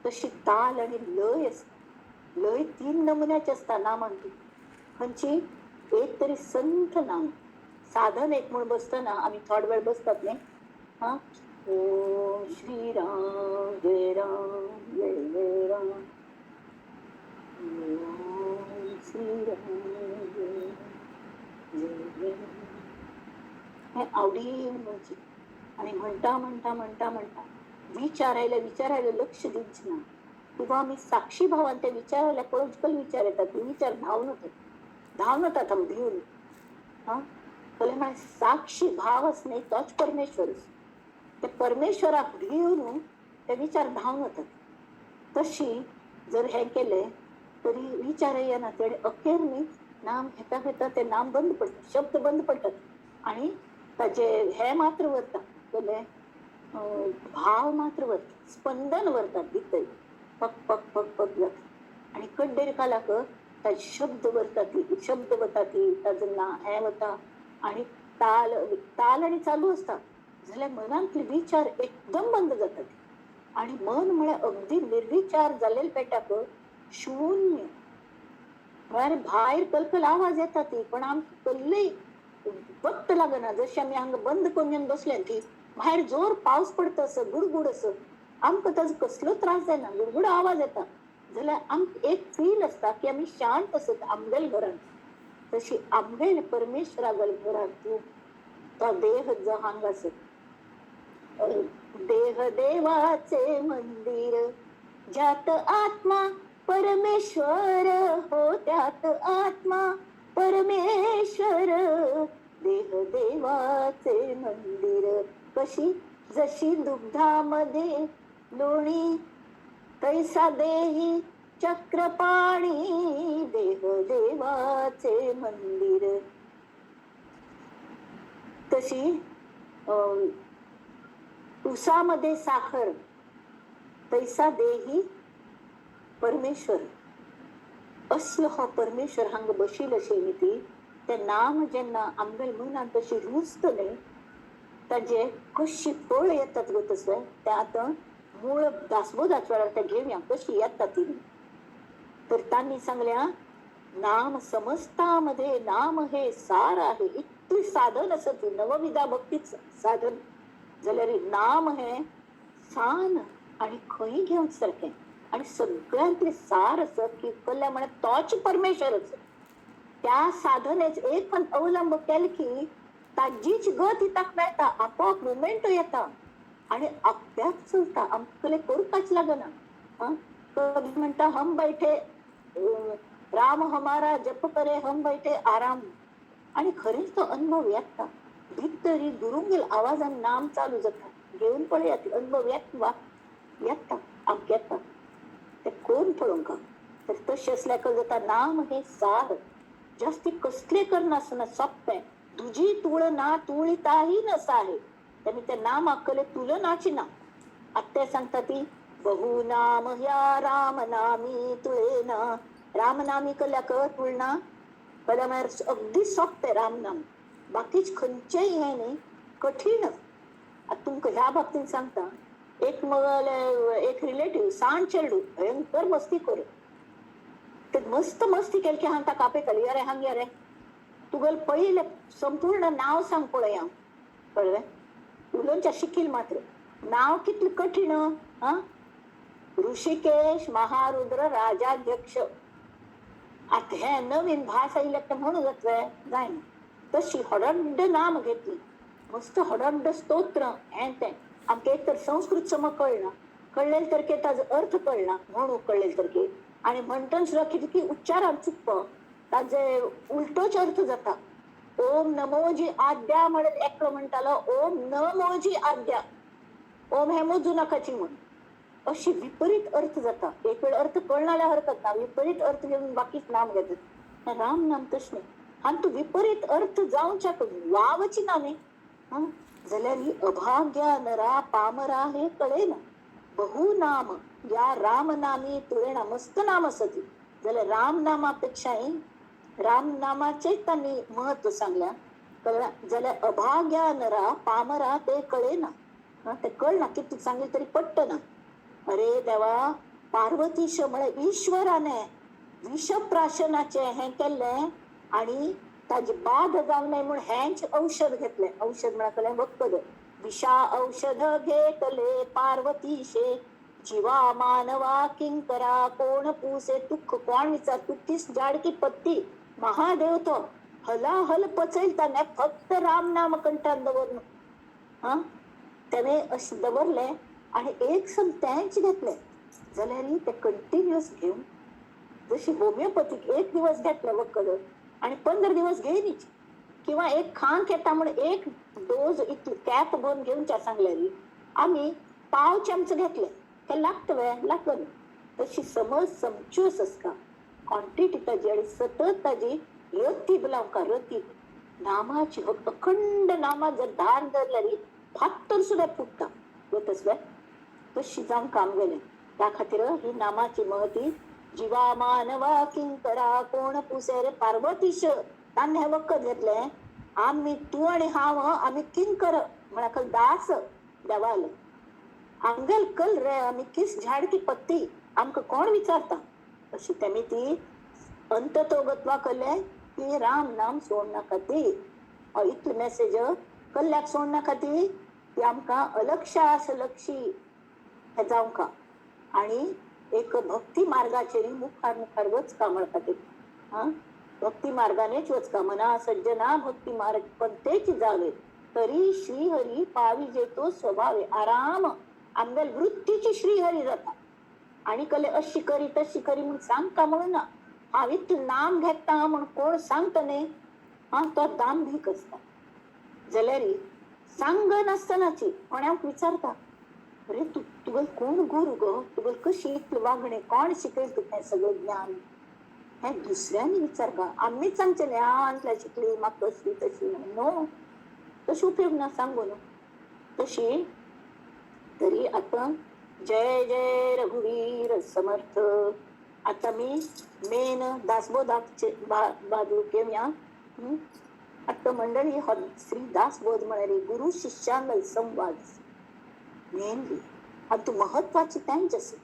तशी ताल आणि लय असत लय 3 नमुन्याची असता नामांची खंयची एक तरी संत नाम साधन एक म्हणून बसताना आम्ही थोड वेळ बसतात नाही हा ओम श्रीराम जय जय राम ओम श्रीराम जय हे आवडी म्हणजे आणि म्हणता विचारायला लक्ष द्यायचे ना किंवा आम्ही साक्षी भावान त्या विचारायला पळकल विचार येतात विचार धावनतात आम्ही भिवून हा पहिले म्हणे साक्षी भावच नाही तोच परमेश्वर ते परमेश्वराक भिवून ते विचार धावनतात तशी जर हे केले तरी विचार येना तेडे अखेर मी नाम घेता ते नाम बंद पडतात शब्द बंद पडतात आणि ताजे हे मात्र वरता पहिले भाव मात्र वरतात स्पंदन वरतात भितर पक पक पक पक जातात आणि कड्डेर कालाक ताजे शब्द वतात ताजं ना हे वता आणि ताल आणि चालू असता जाल्यार मनांतले विचार एकदम बंद जातात आणि मन म्हळ्यार अगदी निर्विचार जाल्लेले पेटाक शून्य म्हळ्यार भायर कलकल आवाज येता ती पण आमकां कसलेय वक्त लागना जशी आमी हांगा बंद करून बसल्या ती भायर जोर पावस पडता असं गुडगुड असं आमकां ताजो कसलो त्रास जायना गुडगुड आवाज येता जाल्यार आमकां एक फील असता की आमी शांत असत आमगेल घरांत तशी आमगेल परमेश्वरागेल घरांत तो देह जो हांगा आसत देह देवाचे मंदिर ज्यात आत्मा परमेश्वर हो त्यात आत्मा परमेश्वर देह देवाचे मंदिर कशी जशी दुग्धामध्ये लोणी तैसा देही चक्रपाणी देह देवाचे मंदिर तशी उसामध्ये साखर तैसा देही परमेश्वर असलो हो परमेश्वर हांगा बशील अशें ती ते नाम जेन्ना आमगेल मनांत तशी रुजतले ताजे कशी पळ येतात गो तसो ते आतां मूळ दासबोधाच्या वेळार ते घेवया कशी येता ती तर तांणी सांगल्या नाम समस्तामध्ये नाम हे सार आहे इतली साधन असत नवविधा भक्तीच साधन जाल्यार नाम हे सान आणि खंय घेवन सारखें आणि सगळ्यांतले सार असत की कल्ल्या म्हणे तोच परमेश्वर असत. त्या साधनेच एक पण अवलंब केले की ताजीच गत हिताक मेळटा, आपोआप मुमेंट येता आणि आपल्याक चलता, आमकले करपाच लागना. कधी म्हणता हम बैठे राम हमारा जप करे हम बैठे आराम, आणि खरेच तो अनुभव येता भितरी गुरुंगेल आवाजान नाम चालू जाता. घेऊन पळया ती अनुभव येता आमक येता ते कोण पळोवंक. तर तशें असल्याक जाता नाम हे सार जास्ती कसले करनासतना सोप्पे तुझी तुळना तुळिताही नसा आहे. त्यांनी ते नाम आकले तुलनाची ना. आता सांगता ती बहु नाम ह्या राम नामी तुळेना. राम नामी कल्याक तुळना कल्या म्हळ्यार अगदी सोप्पे राम नाम. बाकीच खंयचेय हे न्ही कठीण. आता तुमकां ह्या बाबतीत सांगता एक रिलेटिव्ह सांड चेडू भयंकर मस्ती करू ते मस्त मस्ती केली की हांगा कापयताली अरे हांग रे तुगेल पहिले संपूर्ण नाव सांग पळया. कळ्ळें उलोवच्या शिकील मात्र नाव कितले कठीण. ऋषिकेश महारुद्र राजाध्यक्ष. आता हे नवीन भास आयले ते म्हणू जातले जायना. तशी हडड नाम घेतली मस्त हडड स्तोत्र हें तें आमकां एक तर संस्कृत सम कळना, कळलेल तरके ताजो अर्थ कळना म्हणू कळलेल तरके आणि म्हणटन सुद्दां कितें की उच्चारान चुकप ताजे उलटोच अर्थ जाता. ओम नमोजी आद्या म्हणत एकलो म्हणटालो ओम नमोजी आद्या. ओम हे मोजू नकाची म्हण अशी विपरीत अर्थ जाता. एक वेळ अर्थ कळनाल्या हरकत ना, विपरीत अर्थ घेऊन बाकीच नाम घेतात. राम नाम तशें आणि तू विपरीत अर्थ जावच्या वावची नामे जाल्यार ही अभाग्या नरा पामरा हे कळेना. बहु नाम या राम नामी तुळेना. मस्त नाम असत जाल्यार राम नामापेक्षाही राम नामाचे त्यांनी महत्व सांगल्या. कळला जाल्यार अभाग्या नरा पामरा ते कळेना. ते कळना किती सांगले तरी पटना. अरे देवा पार्वतीश म्हळ्यार ईश्वराने विषप्राशनाचे हे केले आणि ताजी बाध जाऊ नये म्हणून हेंच औषध घेतले. औषध म्हळ्यार वखद. विषा औषध घेतले पार्वतीशे जीवा मानवा किंकरा कोण पुसे. तुक कोण विचार तू तीस जाडकी पत्ती महादेव तो हलाहल पचैल त्याने फक्त राम नाम कंठात दवरन. त्याने असे दवरले आणि एक सम तेंच घेतले जाल्यार ते कंटिन्युअस घेऊन जशी होमिओपॅथिक एक दिवस घेतले वखद आणि 15 दिवस घेयनीच किंवा एक खांक येता म्हणून एक डोज इतली कॅप भरून घेऊनच्या सांगल्यारी आम्ही पाव चमच घेतले ते लागत वेळ लागत. तशी समज समचूस असता क्वांटिटी ताजी आणि सतत ताजी रतीब लावका रतीब नामाची अखंड नामात जर धार धरल्यारी फात्तर सुद्धा फुटता होतच तशी जाऊन काम गेले. त्या खातीर ही नामाची महती जीवा मानवा किंकरा कोण पुसे. रे पार्वतीश ताने हे वखद घेतले आम्ही तू आणि हांव आम्ही किंकर म्हळ्यार दास देवाल आंगेल कल रे आम्ही किस झाडकी पत्ती आमकां कोण विचारता. अशी तेमी ती अंत तो गतवा कले की राम नाम सोड नाका ती इतली मेसेज कल्ल्याक सोड नाका ती आमकां अलक्षास लक्षी हे जावंका आणि एक भक्ती मार्गाचेर मुखार मुखार वचका म्हणटा ते. भक्ती मार्गानेच वचका मना सज्जना भक्ती मार्ग पण तेच जावे तरी श्रीहरी पाविजे तो स्वभावे. आराम आमगेल वृत्तीची श्रीहरी जाता आणि कले अशी करी तशी करी म्हणून सांगता म्हणून ना हांव इतलें नाम घेता म्हणून कोण सांगता न्ही तो दांभिक असता. जाल्यार सांग नासतनाची कोणाक विचारता अरे तुगेल कोण गुरु गो तुगेल कशी इतलें वागणें कोण शिकयलें तुका हें सगळें ज्ञान हे दुसऱ्यांनी विचारता. आम्हीच सांगचें हांव अंतल्या शिकली म्हाका कसली तशी नो तशी उपयोग ना सांगू न्हू. तशी तरी आता जय जय रघुवीर समर्थ. आता मी मेन दासबोधाचे बाजू घेऊया. आता मंडळी श्री दासबोध म्हणाले गुरु शिष्यांगल संवाद मेनली आणि तू महत्वाची त्यांच असे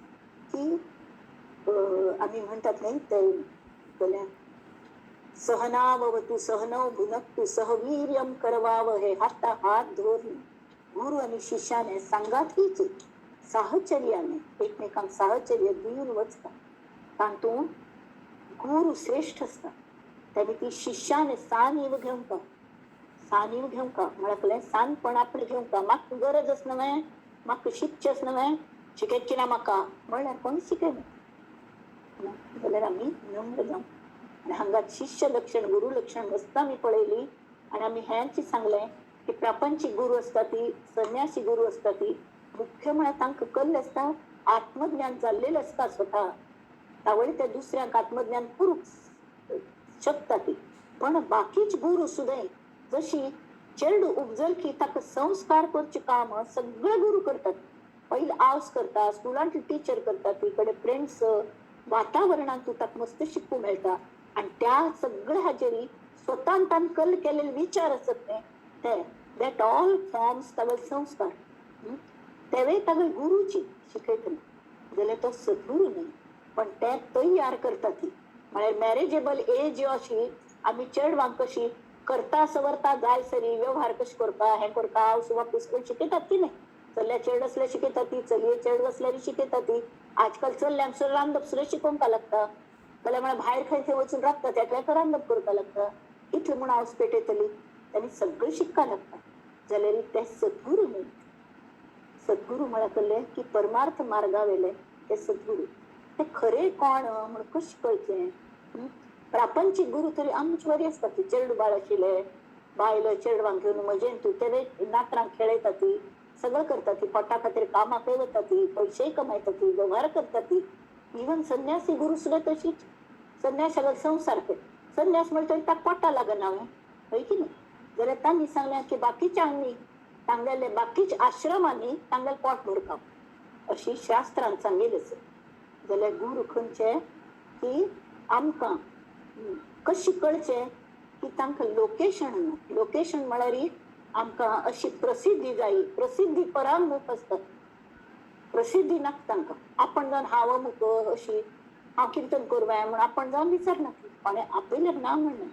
की आम्ही म्हणतात नाही ते सहनावतु सहनौ भुनक्तु सहवीर्यम करवावहे. हाता हात धरून गुरु आणि शिष्याने सांगातीच साहचर्याने एकमेकांक साहचर्य दिवन वचता. तातूंत गुरु श्रेष्ठ असता. त्यांनी ती शिष्याने सानीव घेवंक म्हळकले सानपण आपले घेवंक. म्हाका गरजच न्हय, म्हाका शिकचेच न्हय, शिकयची ना म्हाका म्हणल्यार कोणी शिकयना. जाल्यार आमी नम्र जावं. आनी हांगा शिष्य लक्षण गुरु लक्षण मस्त आमी पळयली. आनी आमी हेंच सांगलें की प्रापंचीक गुरु असता ती, संन्यासी गुरु असता ती, मुख्य म्हळ्यार तांकां कल्ले असता, आत्मज्ञान जाल्लेलें असता स्वता. त्यावेळी ते दुसऱ्यांक आत्मज्ञान करूंक शकता ती. पण बाकीच गुरु सुद्दां जशी चेडू उपजल की ताका संस्कार करचे काम सगळे गुरु करतात. पहिले आवस करता, स्कुलांतली टीचर करता, तिकडे फ्रेंड्स, वातावरणात तू ताका मस्त शिकूंक मेळटा. आणि त्या सगळ्या हाजेरी स्वतान तान कल केलेले विचार असत न्ही ते, दॅट ऑल फॉर्म्स तागेले संस्कार. तेवे तागेले गुरुची शिकयतली. जाल्यार तो सद्गुरू न्ही, पण ते तयार करता ती. म्हळ्यार मॅरेजेबल एज अशी आमी चेडवांक कशी करता सवरता जाय सरी व्यवहार कशे करता, हें करता, हावस वापूस करून शिकयतात ती न्ही. चल्ले चेड असले शिकयता ती, चलये चेड असल्यार शिकयता ती. आजकाल चल्ल्यांक सुद्दां रांदप सुद्दां शिकोवंक लागता. जाल्यार म्हळ्यार भायर खंय थंय वचून राबता तेका रांदप करपाक लागता. इतलें म्हूण हावस पेटयतली, तांणी सगळें शिकपाक लागता. जाल्यार ते सद्गुरू न्ही. सद्गुरू म्हळ्यार कहले की परमार्थ मार्गा वयले ते सद्गुरू. ते खरे कोण म्हण कशें कळचें. प्रापंचीक गुरु तरी आमचे बरे असता. ती चेडू बाळ आशिल्ले, बायल चेडवांक घेवन मजेन तू ते नातरांक खेळयता ती, सगळं करता ती, पोटा खातीर कामाक वता ती, पयशेय कमयता ती, व्यवहार करता ती. इवन संन्यासी गुरु सुद्दां तशीच. संन्यासाक संसार कर, संन्यास म्हणटा तरी ताका पोटा लागना हय की न्ही. जाल्यार तांणी सांगलें की बाकीच्यांनी तांगेले बाकीच्या आश्रमांनी तांगेलें पोट भरपाक अशी शास्त्रांत सांगिल्लें आसा. जाल्यार गुरु खंयचे की आमकां कशें कळचें की तांकां लोकेशन म्हळ्यार आमकां अशी प्रसिद्धी जायी. प्रसिद्धी परांगूप आसता. प्रसिद्धी नाका तांकां. आपण जावन हांव अमूक अशी हांव कीर्तन करवें म्हण आपण जावन विचारना. कोणें आपयल्यार ना म्हणना.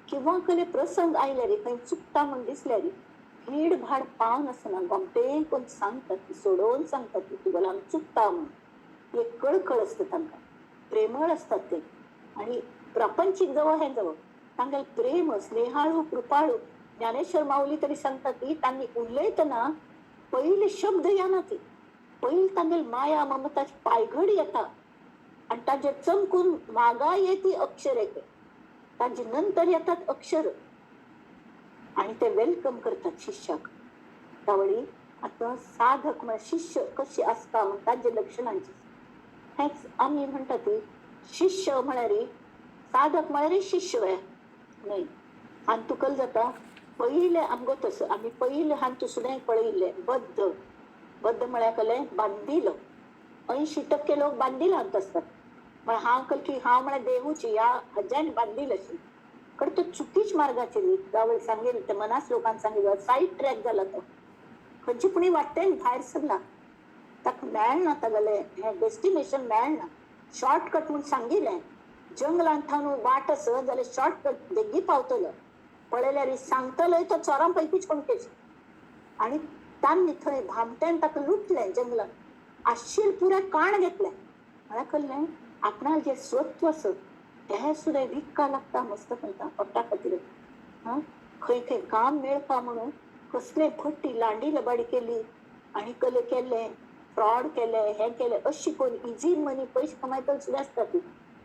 किंवा कसले प्रसंग आयल्यार खंय चुकता म्हण दिसल्यार भीड भाड पावनासतना गोमटे कोण सांगता ती, सोडोवन सांगता ती, तुगेलो हांव चुकता म्हण. एक कळकळ असता तांकां. प्रेमळ असतात ते. आणि प्रापंचीक जावं हें जावं तांगेलें प्रेम स्नेहाळू कृपाळू. ज्ञानेश्वर माऊली तरी सांगता की तांणी उलयतना पयले शब्द येना ती, पयली तांगेली माया ममताची पायघड येता. आणि ताजे चमकून मागा येती अक्षर येते, ताजे नंतर येतात अक्षर. आणि ते वेलकम करतात शिष्याक. त्यावेळी आता साधक म्हळ्यार शिष्य कशी असता ताजे लक्षणांची हेच आमी म्हणटा ती. शिष्य म्हळ्यार साधक म्हळ्यार शिष्य न्हय. हांतुकल जाता पयले आमगो तसो आमी पयले हांतू सुद्दां पळयल्ले. बद्ध म्हळ्यार कले बांदिलो. 80% लोक बांदील हांत असतात. म्हळ्यार हांव कल की हांव म्हळ्यार देवूची ह्या हज्यान बांदील अशी. पण तो चुकीच मार्गाचेर जावळ सांगेल ते मनास लोकांक सांगितलं सायड ट्रॅक जाला तो. खंयची पुणी वाटते भायर सरला, ताका मेळना तागेलें हें डेस्टिनेशन मेळना. शॉर्टकट म्हूण सांगिल्लें. जंगलांत थावन वाट आसत जाल्यार शॉर्टकट बेगी पावतलो. पळयल्यार सांगतलोय तो चोरां पैकीच कोण केस. आनी तांणी थंय भामट्यान ताका लुटलें जंगलांत. आशिल्लें पुराय काण घेतलें. म्हळ्यार कळ्ळें आपणाल जें स्वत्व आसत तें सुद्दां विकपाक लागता मस्त म्हणटा पोटा खातीर. खंय खंय काम मेळपा म्हणून कसले फट्टी लांडी लबाडी केली आनी कले केले, फ्रॉड केले, हें केलें अशी करून इजी मनी पयशे कमायतली सुद्दां आसता ती.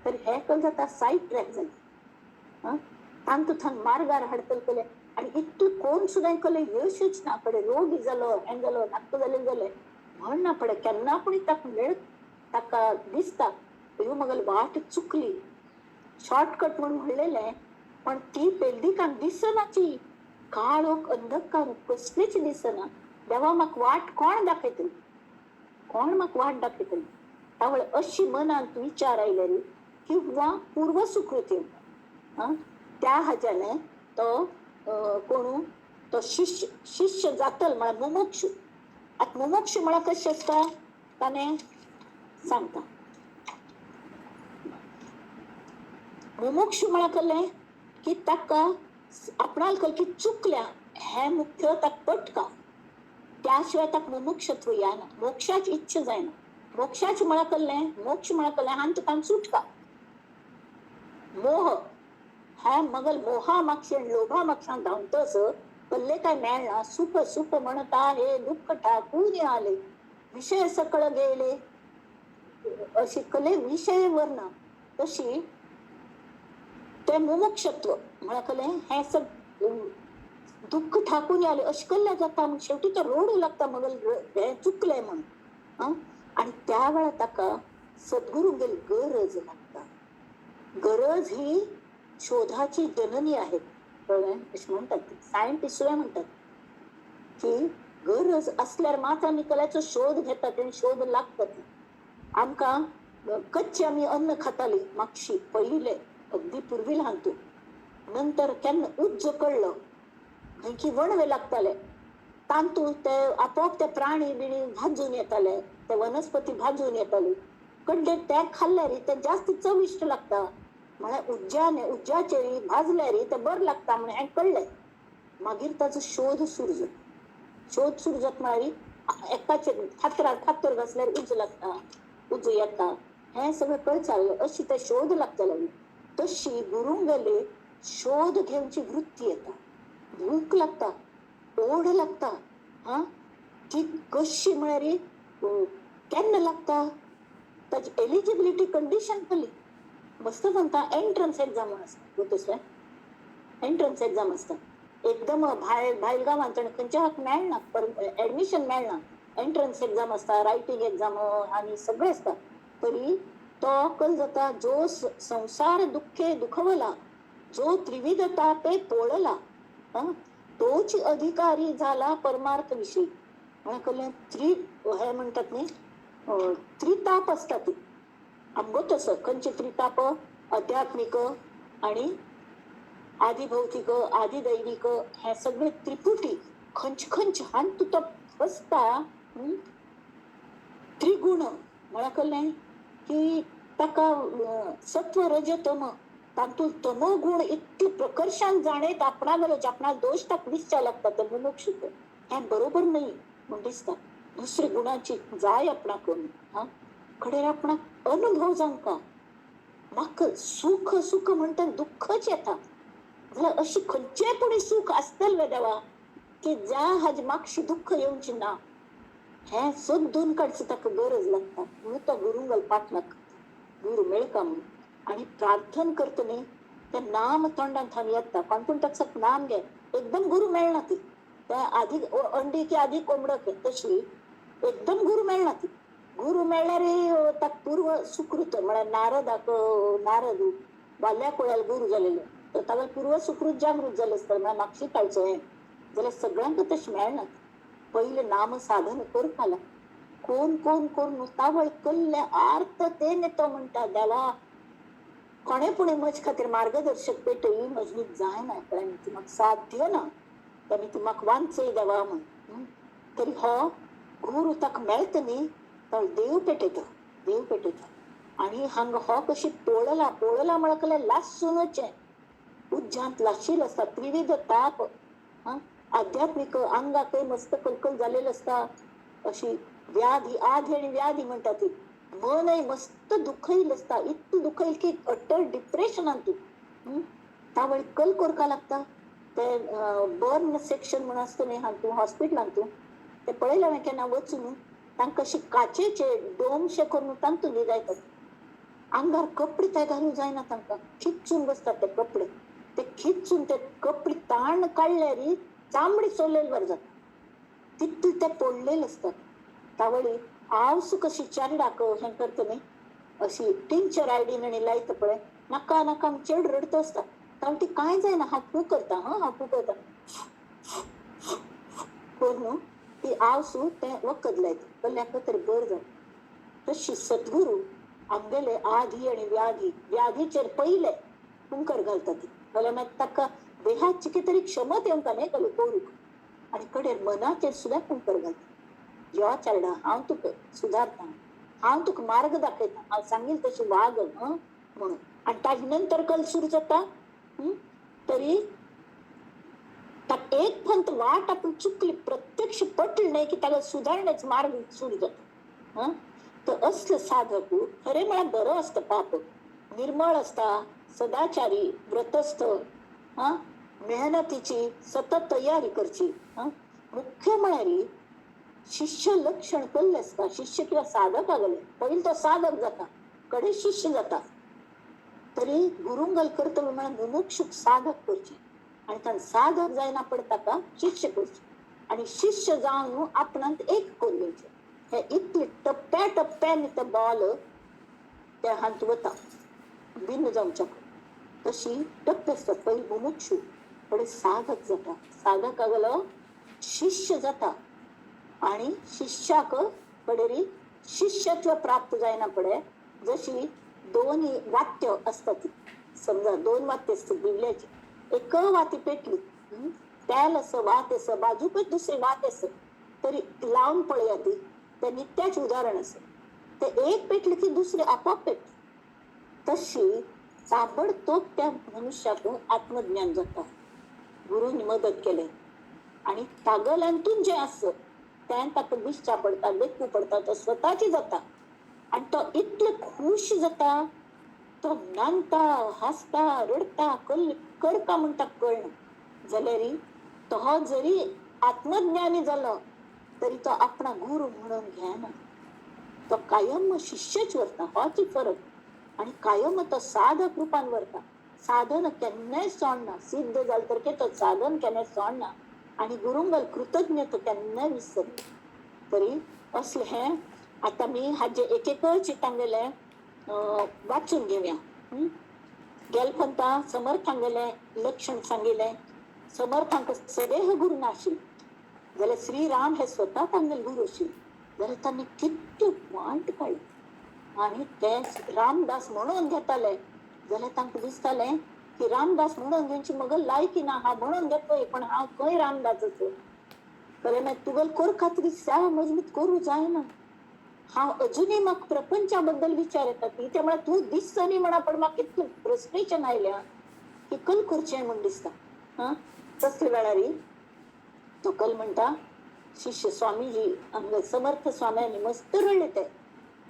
तर हें कल जाता सायड ट्रॅक जालें. तांतून मार्गार हाडटले केले. आनी इतलें कोण सुद्दां कले यशच ना. कडे रोगी जालो, हें जालो, नाका जालें म्हणना पडे केन्ना पूण ताका मेळ ताका दिसता ह्यो म्हगेली वाट चुकली. शॉर्टकट म्हणून म्हणलेलें पण ती पेल्दिकांक दिसना ती. काळोख अंधकार कसलीच दिसना. देवा म्हाका वाट कोण दाखयतली, कोण म्हाका वाट दाखयतली. त्यावेळी अशी मनांत विचार आयले किंवा पूर्व सुकृती त्या हाज्याने तो कोण तो शिष्य जातल म्हळ्यार मुमुक्षू. आता मुमुक्षू म्हळ्यार कशें आसता ताणें सांगता. मुमुक्षू म्हळ्यार कहलें की ताका आपणाल कल की चुकल्या हे मुख्य ताक पटका त्याशिवाय ताक मुमुक्षत्व याना मोक्षाची इच्छा जायना मोक्षाची म्हळा कल्लें मोक्ष म्हळा कल्लें हांत तुकां सुटका मोह हा मगल मोहा मागशे लोभा मागशां धांवतस कल्ले काय मेळना सुख सुख म्हणता हे दुःख ठाकून आले विषय सकळ गेले अशी कले विषय वर्ण तशी ते मुमुक्षत्व म्हणा कले हे सब दुःख ठाकून आले अशी कल्ल्या जाता मग शेवटी तर रोडू लागता मगल हे चुकले म्हणून आणि त्यावेळा ताका सद्गुरू गेली गरज लागता गरज ही शोधाची जननी आहे म्हणतात सायंटिस्ट म्हणतात की गरज असल्यावर मात्र आम्ही कल्याचो शोध घेतात आणि शोध लागतात आमका कच्चे आम्ही अन्न खाताली मागशी पहिले अगदी पूर्वी लहानतो नंतर केन्ना उज्ज कळलं की वणवे लागताले तांतू ते आपोआप ते प्राणी बिणी भाजून येताले ते वनस्पती भाजून येताली कडे ते खाल्ल्यारी ते जास्त चविष्ट लागता म्हळ्यार उज्जाचे भाजल्यारी ते बरं लागता म्हणे हे कळले मागीर ताचो शोध सुरू जात म्हळ्यार एकाचे फातर घासल्यार उज्ज लागता उज्ज येता हे सगळं कळ चाललं अशी ते शोध लागता लागली तशी गुरुंगले शोध घेवची वृत्ती येता भूक लागता ओढ लागता हा ती कशी म्हळ्यार केन्ना लागता ताची एलिजिबिलिटी कंडिशन कली मस्त म्हणता एंट्रन्स एक्झाम असता एंट्रन्स एक्झाम असता एकदम भायर गांवांत खंयच्या हाक मेळना ऍडमिशन मेळना एंट्रन्स एक्झाम असता रायटिंग एक्झाम आणि सगळे असता तरी तो कल जाता जो संसार दुःखे दुखवला जो त्रिविध तापे पोळला तोच अधिकारी झाला परमार्थ विषयी हे म्हणतात नी त्रिताप असतात आमगो तसं खंयचे त्रिताप आध्यात्मिक आणि आदिभौतिक आदिदैविक हे सगळे त्रिपुटी खंच हान तू तो बसता त्रिगुण मला कळलं की ताका सत्व रज तम तांतून तमो गुण इतके प्रकर्षान जाणेत आपणा दोष ताक दिसच्या लागतात ते मुमुक्षुत्व हे बरोबर नाही म्हण दिसता दुसरी गुणाची जाय आपणा कमी हा खडे आपणा अनुभव जांका म्हाका सुख सुख म्हणटा दुःखच येता जाल्यार अशी खंयचे पुढे सुख असतले देवा की ज्या हाजी मागशी दुःख येवची ना हे सोदून काडची ताका गरज लागता म्हणून तो गुरुंगल पाठलाग करता गुरु मेळका म्हणून आणि प्रार्थना करतनी ते नाम तोंडान थांब येता कोण ताका नाम घे एकदम गुरु मेळना ती त्या आधी अंडी की आधी कोंबडक तशी एकदम गुरु मेळना ती गुरु मेळ्यार ताका पूर्व सुकृत म्हळ्यार नारद बाल्या कोळ्याला गुरु जालेलो तर ताका पूर्व सुकृत जागृत जाले असता म्हळ्यार मागशी काळचो हे जाल्यार सगळ्यांक तशें मेळना पहिले नाम साधन करताला कोण तावळ कल्ले आर्त ते नेतो म्हणटा देवा कोणे पुणे म्हजे खातीर मार्गदर्शक पेटय म्हजी जायना कळ्ळें ती म्हाका साध्य ना ताणी ती म्हाका वांचय देवा म्हण तरी हो गुरु ताका मेळता न्ही तो देव पेटयता आणि हांगा हो कशी पोळला म्हळ्यार कले लासूनचे उज्जांत लाशील असता त्रिविध ताप आध्यात्मिक अंगाक मस्त कलकल झालेलं असता अशी व्याधी आधी आणि व्याधी म्हणतात ती मनय मस्त दुखईल असता इतकं दुखईल की अट्टर डिप्रेशनान तू त्यावेळी कल करका लागता ते बर्न सेक्शन म्हणून असतं न्ही हातूं हॉस्पिटलान तू ते पळयलें हांवें केन्ना वचून तांकां अशी काचेचे डोमशे करून तांतून जायतात आंगार कपडे ते घालूं जायना तांकां खिच्चून बसतात ते कपडे ते खिच्चून ते कपडे ताण काडल्यार चामडी सोललेली वर जाता तितले ते पडलेले असतात त्यावेळी आवस कशी चारडाक हें करता न्ही अशी टिंचर आयडीन आनी लायता पळय नाका चेड रडता असता त्यावेळी ती कांय जायना हांव पू करता करून ती आवसू ते वखद लायता कल्ल्याक तरी बर जाता तशी सद्गुरू आमगेले आधी आणि व्याधीचेर पहिले कुंकर घालता ती जाल्यार मागीर ताका देहाची कितें तरी क्षमता येवंका न्ही कले करूंक आनी कडेन मनाचेर सुद्दां कुंकर घालता यो चारडा हांव तुका सुदारता हांव तुका मार्ग दाखयता हांव सांगील तशी वाग म्हणून आणि ताजे नंतर कल सुरू जाता तरी एक फंत वाट आपण चुकली, प्रत्यक्ष पटलं नाही की त्याला सुधारण्याच मार्ग सुरू जातो. तर असलं साधक खरे मला बरं असतं. पाप निर्मळ असता, सदाचारी, व्रतस्थ, मेहनतीची सतत तयारी करची. मुख्य म्हणारी शिष्य लक्षण कळले असता. शिष्य किंवा साधक आगले पहिल तो साधक जाता, कडे शिष्य जाता. तरी गुरुंगल कर्तव्य म्हणून मुमुक्षुक साधक करची. आणि त्या साधक जायना पडता का शिष्य करची. आणि शिष्य जाऊन आपणांत एक करून घ्यायचे. हे इतके टप्प्या टप्प्याने त्या बॉल त्या हात वता भिन्न जाऊच्या. तशी टप्पे असतात. पहिली मुमुक्षु, पुढे साधक जाता. साधक आगलं शिष्य जाता. आणि शिष्याक कडेरी शिष्यत्व प्राप्त जायना पडे. जशी दोन्ही वात्य असतात. समजा दोन वात्य असतात दिवल्याची. एक वाती पेटली, त्याला असं वात असं बाजू पण दुसरी वात असत तरी लावून पळया ती. त्या नित्याच उदाहरण असत. ते एक पेटली की दुसरे आपोआप पेटते. तशी ताबडतोब त्या मनुष्यातून आत्मज्ञान जातं. गुरुनी मदत केले. आणि तागल्यांतून जे असत त्यांत आपण विश्चा पडतात, बेकू पडतात, तो स्वतःची जाता. आणि तो इतके खुश जाता. तो नांदता, हसता, रडता, कडका म्हणता कळणं जाल्यारी तो जरी आत्मज्ञानी झाला तरी तो आपला गुरु म्हणून घ्याना. तो कायम शिष्यच वरता. हाची फरक. आणि कायम तो साधक रूपान वरता. साधन केन्नाय सोडना. सिद्ध झालं तर के तो साधन केन्नाय सोडना. आणि गुरुंगल कृतज्ञता केन्नाय विसरना. तरी असले हे आता मी हाजे एक एक चितांगेले वाचून घेऊया. गेलपंता समर्थांगेले लक्षण सांगितले. समर्थांक सदेह गुरु नाशिल जाल्यार श्रीराम हे स्वतः तांगेल गुरु आशिल जाल्यार तांणी कितले वायट काळी. आणि ते रामदास म्हणून घेताले जाल्यार तांकां दिसताले की रामदास म्हणून घेवची मग लायकी ना. हा म्हणून घेतोय पण हा खंय रामदासाचो. कारण तुगल कोर खात्री सा मजबूत करू जायना. हा अजूनही मग प्रपंचाबद्दल विचार येतात. त्यामुळे तू दिसत नाही म्हणा पण मग किती फ्रस्ट्रेशन आयल्या की कल करचे म्हण दिसता. तसले वेळारी तो कल म्हणता शिष्य स्वामीजी समर्थ स्वाम्यांनी मस्त रडले ते.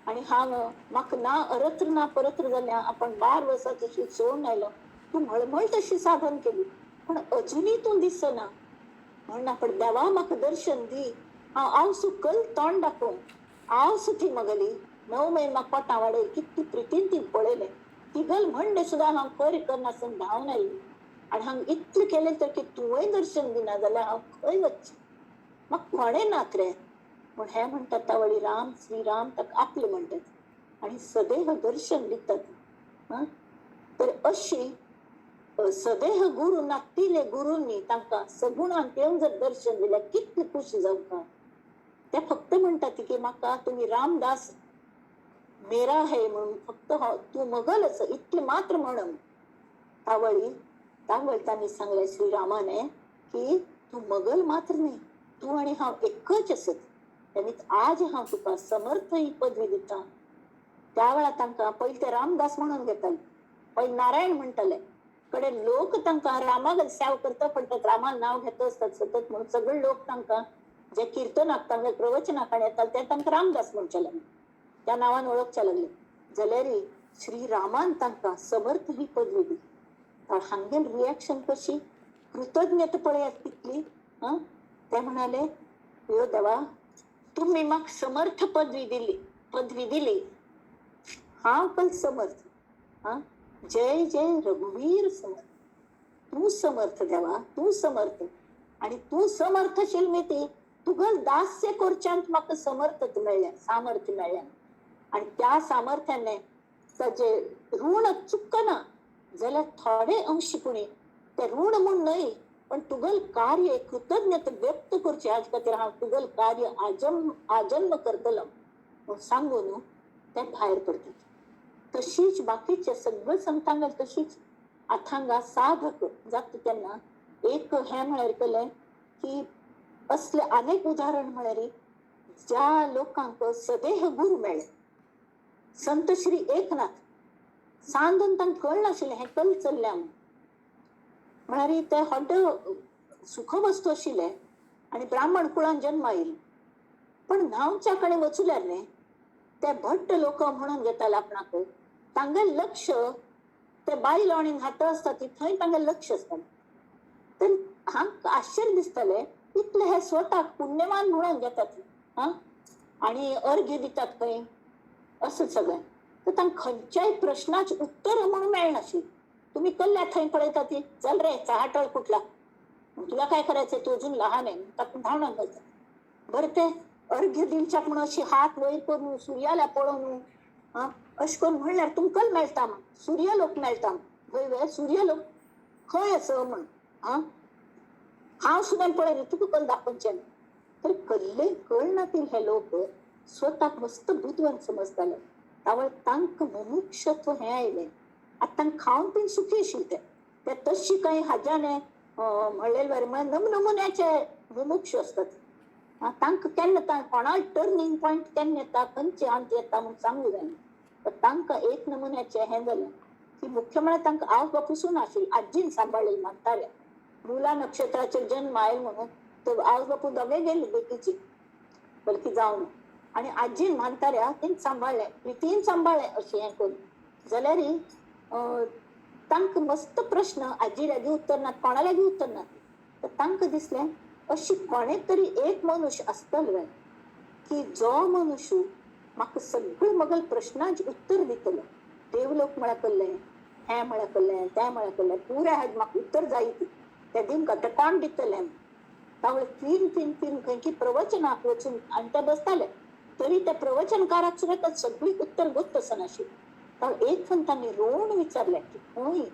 आणि हा मग ना अरत्र ना परत्र झाल्या. आपण 12 वर्षाचं सोडून आयलो. तू मळमळ तशी साधन केली पण अजूनही तू दिसना. म्हणून आपण देवा मग दर्शन दी. हा आवसू कल तोंड दाखव. आवसू ती मगली 9 महिने मग पोटा वाडेल. किती प्रितीन ती पळयले. ती गल म्हणले सुद्धा हांव खंय करनासतना धांवन आयली. आणि हांव इतलें केलें तर की तुवें दर्शन दिना जाल्यार हांव खंय वचचें. मग कोणें नात रे. पूण हे म्हणटात तावळी राम श्रीराम ताका आपले म्हणटात. आणि सदैव दर्शन दितात. तर अशी सदेह गुरु नातिले गुरुंनी तांकां सगुणान येवन जर दर्शन दिल्यार कितली खुशी जावंका. ते फक्त म्हणतात की म्हाका तुम्ही रामदास मेरा है म्हणून फक्त तू मगलच इतले मात्र म्हणून. तांणी सांगले श्रीरामाने की तू मगल मात्र नाही. तू आणि हांव एकच असत. त्यांनी आज हांव तुका समर्थ ही पदवी दिता. त्यावेळा तांकां पहिले ते रामदास म्हणून घेताले. पहिले नारायण म्हणटाले. कडे लोक तांकां रामाक सेवा करता पडटात. रामान नाव घेत असतात सतत म्हणून सगळे लोक तांकां जे कीर्तनाक तांगे प्रवचनाक येतात ते तांकां रामदास म्हणचे लागले. त्या नावान ओळखचे लागले. जाल्यार श्रीरामान तांकां समर्थ ही पदवी दिली. हांगेल रिएक्शन कशी कृतज्ञता पळयात कितली. ते म्हणाले यो देवा तुम्ही म्हाका समर्थ पदवी दिली. हांव पण समर्थ. जय जय रघुवीर समर्थ. तू समर्थ देवा तू समर्थ. आणि तू समर्थशील मिती तुगल दास्य करच्यांत म्हाका समर्थत मेळ्ळें सामर्थ्य मेळ्ळें. आणि त्या सामर्थ्याने ताजे ऋण चुकना जाल्यार थोडे अंशीपुणी ते ऋण म्हूण न्हय पण तुगल कार्य कृतज्ञता व्यक्त करची. हाजे खातीर हांव तुगल कार्य आजन्म करतलो म्हूण सांगून ते भायर पडतात. तशीच बाकीचे सगळे संतांगेल तशीच आथांगा साधक जाता तेन्ना एक हे म्हळ्यार केलें की असले अनेक उदाहरण म्हळ्यार ज्या लोकांक सदेह गुरु मेळ्ळे. संत श्री एकनाथ सांदून तांकां कळनाशिल्लें हें कल चल्ल्या म्हणारी ते हड्ड सुख वस्तू आशिल्ले आणि ब्राह्मण कुळान जन्म येईल, पण न्हांवच्या कणे वचुल्याने ते भट्ट लोक म्हणून घेताले आपणाक तांगे लक्ष ते बायल आणि हात असतात ती थंय तांगे लक्ष असताले. तर हांक आश्चर्य दिसताले इतले हे स्वताक पुण्यवान म्हणून घेतात हा आणि अर्घ्य दितात खंय असं सगळं. तर तांकां खंयच्याय प्रश्नाच उत्तर म्हणून मेळनाशी. तुम्ही कल्ल्या थंय पळयता ती चल रे चाहाटळ कुठला, तुला काय करायचंय, तू अजून लहान आहे, तातून धावणार घालतात. बरं ते अर्घ्य दिवच्याक म्हणून अशी हात वयर करून सूर्याला पळोवन हा अश करून म्हणल्यार तुमकां मेळटा मग सूर्यलोक मेळटा. वय सूर्यलोक खंय असं म्हण हा हांव सुद्दां पळयलें तुका कल दाखोवचें. तर कल्ले कळनातील हे लोक स्वताक मस्त बुद्धवान समजताले. त्यामुळे तांकां मुमुक्षत्व हे आयलें. आता तांकां खावन पिवन सुखी आशिल्ले ते तशी काही हाज्याने म्हणलेले नमुन्याचे मुमुक्ष असतात. तांकां केन्ना कोणा टर्निंग पॉइंट केन्ना येता खंयचे अंत येता म्हूण सांगूं जायना. तर तांकां एक नमुन्याचे हें जालें की मुख्य म्हळ्यार तांकां आवय बापूय नाशिल्ली, आजीन सांबाळलेली म्हणटाले. मुला नक्षत्राचे जन्म आयल म्हणून तर आवय बापूय दोगे गेले देखीचे बलकी जावन आणि आजीन म्हणटाऱ्या तेंच सांबाळलें प्रितीन सांबाळलें अशें हें करून. जाल्यार तांकां मस्त प्रश्न आजी लागीं उत्तर नात, कोणा लागीं उत्तर नात. तर तांकां दिसलें अशी कोणे तरी एक मनुष्य आसतलो की जो मनुष्य म्हाका सगळे मगल प्रश्नांचे उत्तर दितलो. देवलोक म्हळ्यार कल्लें, हें म्हळ्यार कल्लें, तें म्हळ्यार कल्लें, पुऱ्या हाज म्हाका उत्तर जाय ते दिमकां ते कोण दितलें. त्यामुळे तीन खंयची प्रवचनाक वचून आनी ते बसताले तरी त्या प्रवचनकाराक सुद्दां सगळी उत्तर गोत आसनाशिल्ली. एक फन तांणी रोवन विचारलें की खंय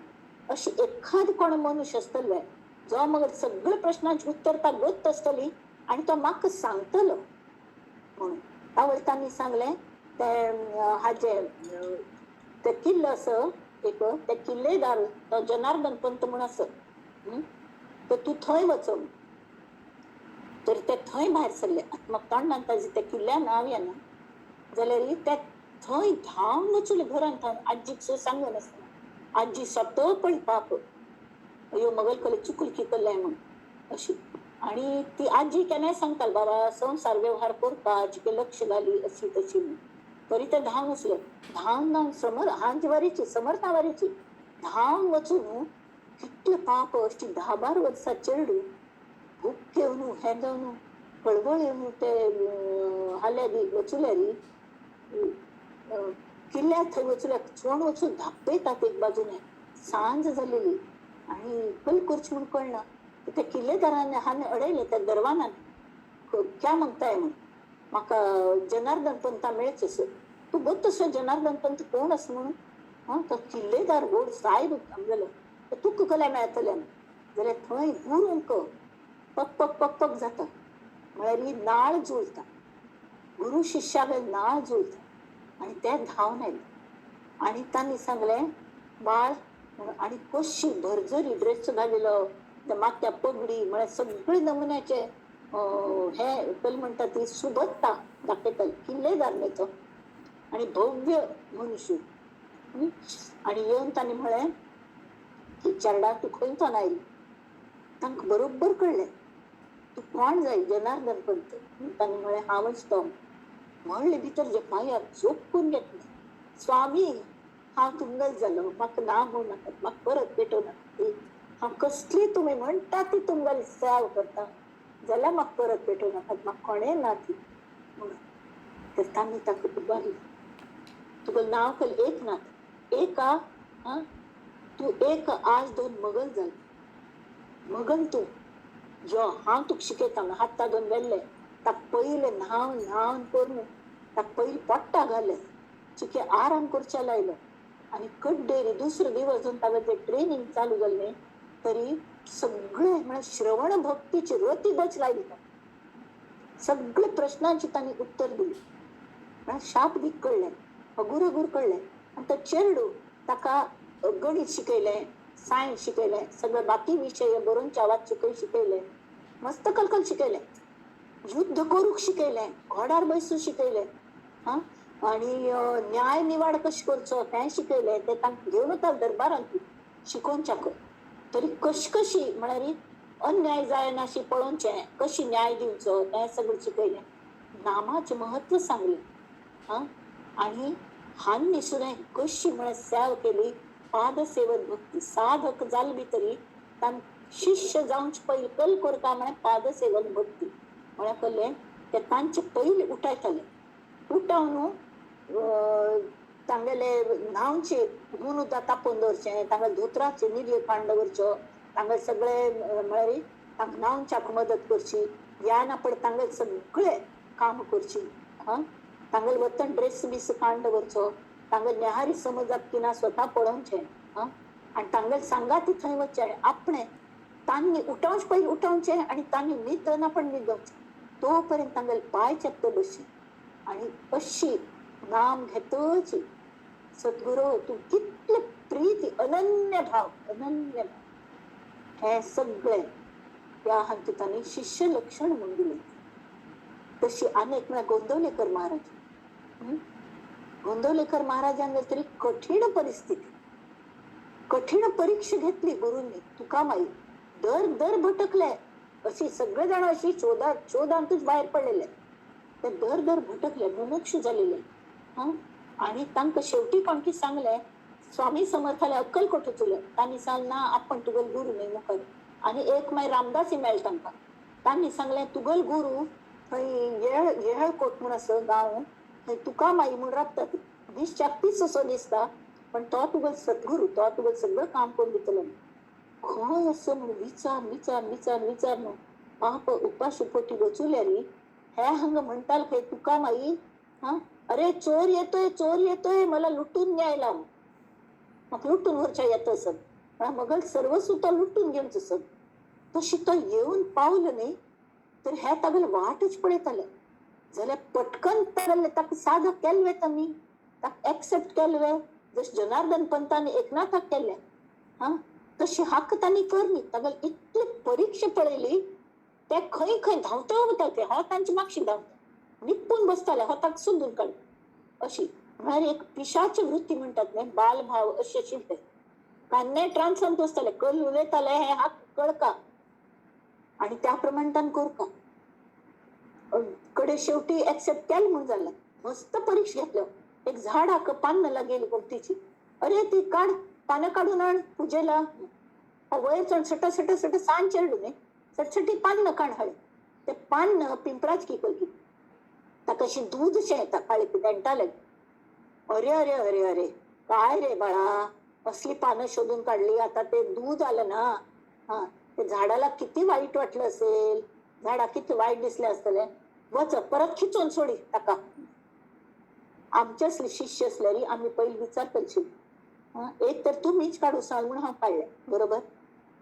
अशी एखाद कोण मनुष्य आसतलो जो मग सगळे प्रश्नांची उत्तर ताका गोत आसतली आणि तो म्हाका सांगतलो म्हणून. त्यावेळी तांणी सांगलें ते हाजे ते किल्लो असो एक ते किल्लेदार तो जनार्दन पंत म्हूण आसत तर तूं थंय वचून. तर ते थंय भायर सरले. आतां म्हाका तोंडान ताजे ते किल्ल्या नांव येना जाल्यार ते थंय धांवन वचूले घरान थावन आजीक सांगून आसतना आजी सतो पळपाक अयो मगल कले चुकलकी कल्लें म्हूण अशी. आणि ती आजी केन्नाय सांगताली बाबा संवसार व्यवहार करपाचे लक्ष घाली अशी तशी म्हूण. तरी ते धांवन वचले. धांवन हांची वारीची समर्था वारीची धांवन वचून कितले पाप अशी 10-12 वर्सां चेडूं भुक्के येवन हें जावन कळवळ येवन ते हाल्या बी वचुल्यारी किल्ल्यार थंय वचुल्यार चोण वचून धापयतात एक बाजूने. सांज जालेली आणि कल करची म्हूण कळना. त्या किल्लेदारान हांवें अडयलें त्या दरवानान क्या मागताय म्हूण म्हाका जनार्दन पंता मेळचे सर. तूं गोत तसो जनार्दन पंत कोण आसा म्हणून तो किल्लेदार व्हड सायब जालो तुका कल्या मेळटलें जाल्यार थंय गुरूंक पक पक पक पक जाता म्हळ्यार ही नाळ जुळता. गुरु शिश्याक नाळ जुळता आणि ते धांवन आयले आणि तांणी सांगलें बाळ आणि कशी भरजरी ड्रेस घालिल्लो ते माथ्या पगडी म्हळ्यार सगळे नमुन्याचे हे कल म्हणटा ती सुबत्ता दाखयताली. किल्लेदार न्ही तो आणि भव्य मनुष्य. आणि येवन तांणी म्हळें की चेडा तूं खंयच्यान आयली. तांकां बरोबर कळलें तूं कोण जाय जनार्दन पंत. तांणी म्हळें हांवच तो. म्हणले भितर जे पांयार झोपून घेतले स्वामी हांव तुमगल जालो म्हाका ना म्हणू नाकात म्हाका परत पेटोव नाका. हांव कसली तुमी म्हणटा ती तुमगल सेवा करता जाल्यार म्हाका परत पेटोव नाकात म्हाका कोणें ना ती म्हणून. तर तांणी ताका उबारली. तुगेलें नांव कल एक नात एका तूं एक आज 2 मगल जाल. मगल तूं जो हांव तुका शिकयता हाता 2 वेल्ले ताका पयलें न्हावन करून ताका पयलीं पोट्टा घालें चिके आराम करचे लायलो आणि कड्डेरी दुसरे दिवस जावन ताका तें ट्रेनिंग चालू जालें तरी सगळे म्हळ्यार श्रवण भक्तीची रती बच लायली. सगळे प्रश्नांची तांणी उत्तर दिली. म्हळ्यार शाप बी कळ्ळें अगूर कळ्ळें. आनी तो चेडूं ताका गणित शिकयलें सायन्स शिकयलें सगळे बाकी विशय बरोवनच्या वाचूकय शिकयलें मस्त कलकल शिकयलें. युद्ध करूंक शिकयलें घोडार बसूंक शिकयलें आणि न्याय निवाड कशें करचो तें शिकयलें. ते तांकां घेवन वता दरबारांत शिकोवच्याक. तरी कशी म्हणाली अन्याय जायनाशी पळोवचे कशी न्याय दिवचो हें सगळं शिकयलें. नामाचे महत्व सांगले. हा आणि हांनी सुद्धा कशी म्हणे सेव केली. पादसेवक भक्ती साधक जाल तरी तां शिष्य जावंच पयलीं कल करता म्हणे पादसेवक भक्ती म्हळ्यार कल्ले ते तांचे पयलीं उठयताले. उठवून तांगेले न्हांवचे गुण उदक तापोवन दवरचें, तांगेले धोत्राचे निर्य कांड करच्यो, तांगेले सगळे म्हळ्यार तांकां न्हांवच्याक मदत करची, याना पड तांगेले सगळे काम करची. तांगेले वतन ड्रेस बीस कांड करचो, तांगेले नेहारी समजात किना स्वता पळोवचें आनी तांगेले सांगाती थंय वचचें. आपणे तांणी उठवच पयलीं उठवचें आनी तांणी न्हिदना पण न्हिदवचें. तोपर्यंत तांगेले पांय चेपते बसचे आनी अशी नाम घेतच सद्गुरू तूं कितले प्रीती अनन्य भाव हे सगळे त्या हांतुतांनी शिष्य लक्षण म्हणून दिले. तशी अनेक वेळा गोंदवलेकर महाराज गोंदवलेकर महाराजांनी तरी कठीण परिस्थिती कठीण परीक्षा घेतली गुरुंनी. तुका माई दर भटकले अशी सगळे जण अशी शोधांतूच बाहेर पडलेले. ते दर भटकले मुमुक्ष झालेले. आणि तांकां शेवटी कोणकी सांगले स्वामी समर्थाले अक्कलकोट वचूले. तांणी सांगले ना आपण तुगेल गुरु न्ही मुखार. आणि एक मागीर रामदासी मेळ्ळे तांकां. तांणी सांगले तुगेल गुरु थंय येळकोट म्हूण आसा गांव थंय तुका माई म्हूण राबता. दीस चाक्तीच असो दिसता पण तो तुगेल सद्गुरू तो तुगेल सगळं काम करून दितलो. खंय असो म्हूण विचार न्हू पाप उपाशी पोटी वचूल्यारी हे हांगा म्हणटाल खंय तुका माई अरे चोर येतोय मला लुटून न्यायला. म्हाका लुटून व्हरच्या येता सग मगल सर्वस्व तो लुटून घेवचो सग. तशी तो येवन पावलो न्ही तर हे तागेले वाटच पळयताले जाल्यार पटकन तागेले ताका सादर केल्ले तांणी ताका एक्सेप्ट केल्ले जशें जनार्दन पंतांनी एकनाथाक केल्ले तशी हक्क तांणी करली. तागेले इतली परीक्षा पळयली ते खंय धांवता वताले हो तांचे मागशी धांवता निपून बसताले हो ताका सोदून काड अशी म्हळ्यार एक पिशाच वृत्ती म्हणटात न्ही बालभाव अशे आशिल्ले. कान्ने ट्रान्सांत बसताले कल उलयताले हे हक्क कळका आणि त्या प्रमाणे तांणी करता कडे शेवटी एक्सेप्ट केलें म्हणून जालें. मस्त परीक्षा घेतल्यो. एक झाडाक पान्न लागेली गवतीची. अरे ती काढ पानं काढून आण पूजेला. वयर चढ सट सांज चेडू न्ही सटसटी पान्न काढ हाडे. ते पान्न पिंपळाच की पलकी ताका अशी दूध शें येता काळी देंटाले. अरे काय रे बाळा असली पानं शोधून काढली आता ते दूध आलं ना. ते झाडाला किती वाईट वाटलं असेल. झाडा किती वाईट दिसले असतले. वच परत खिचून सोडी ताका. आमचे शिष्य असल्यारी आम्ही पहिले विचार करशील एक तर तुम्हीच काढू सांग म्हणून हांव काढले बरोबर.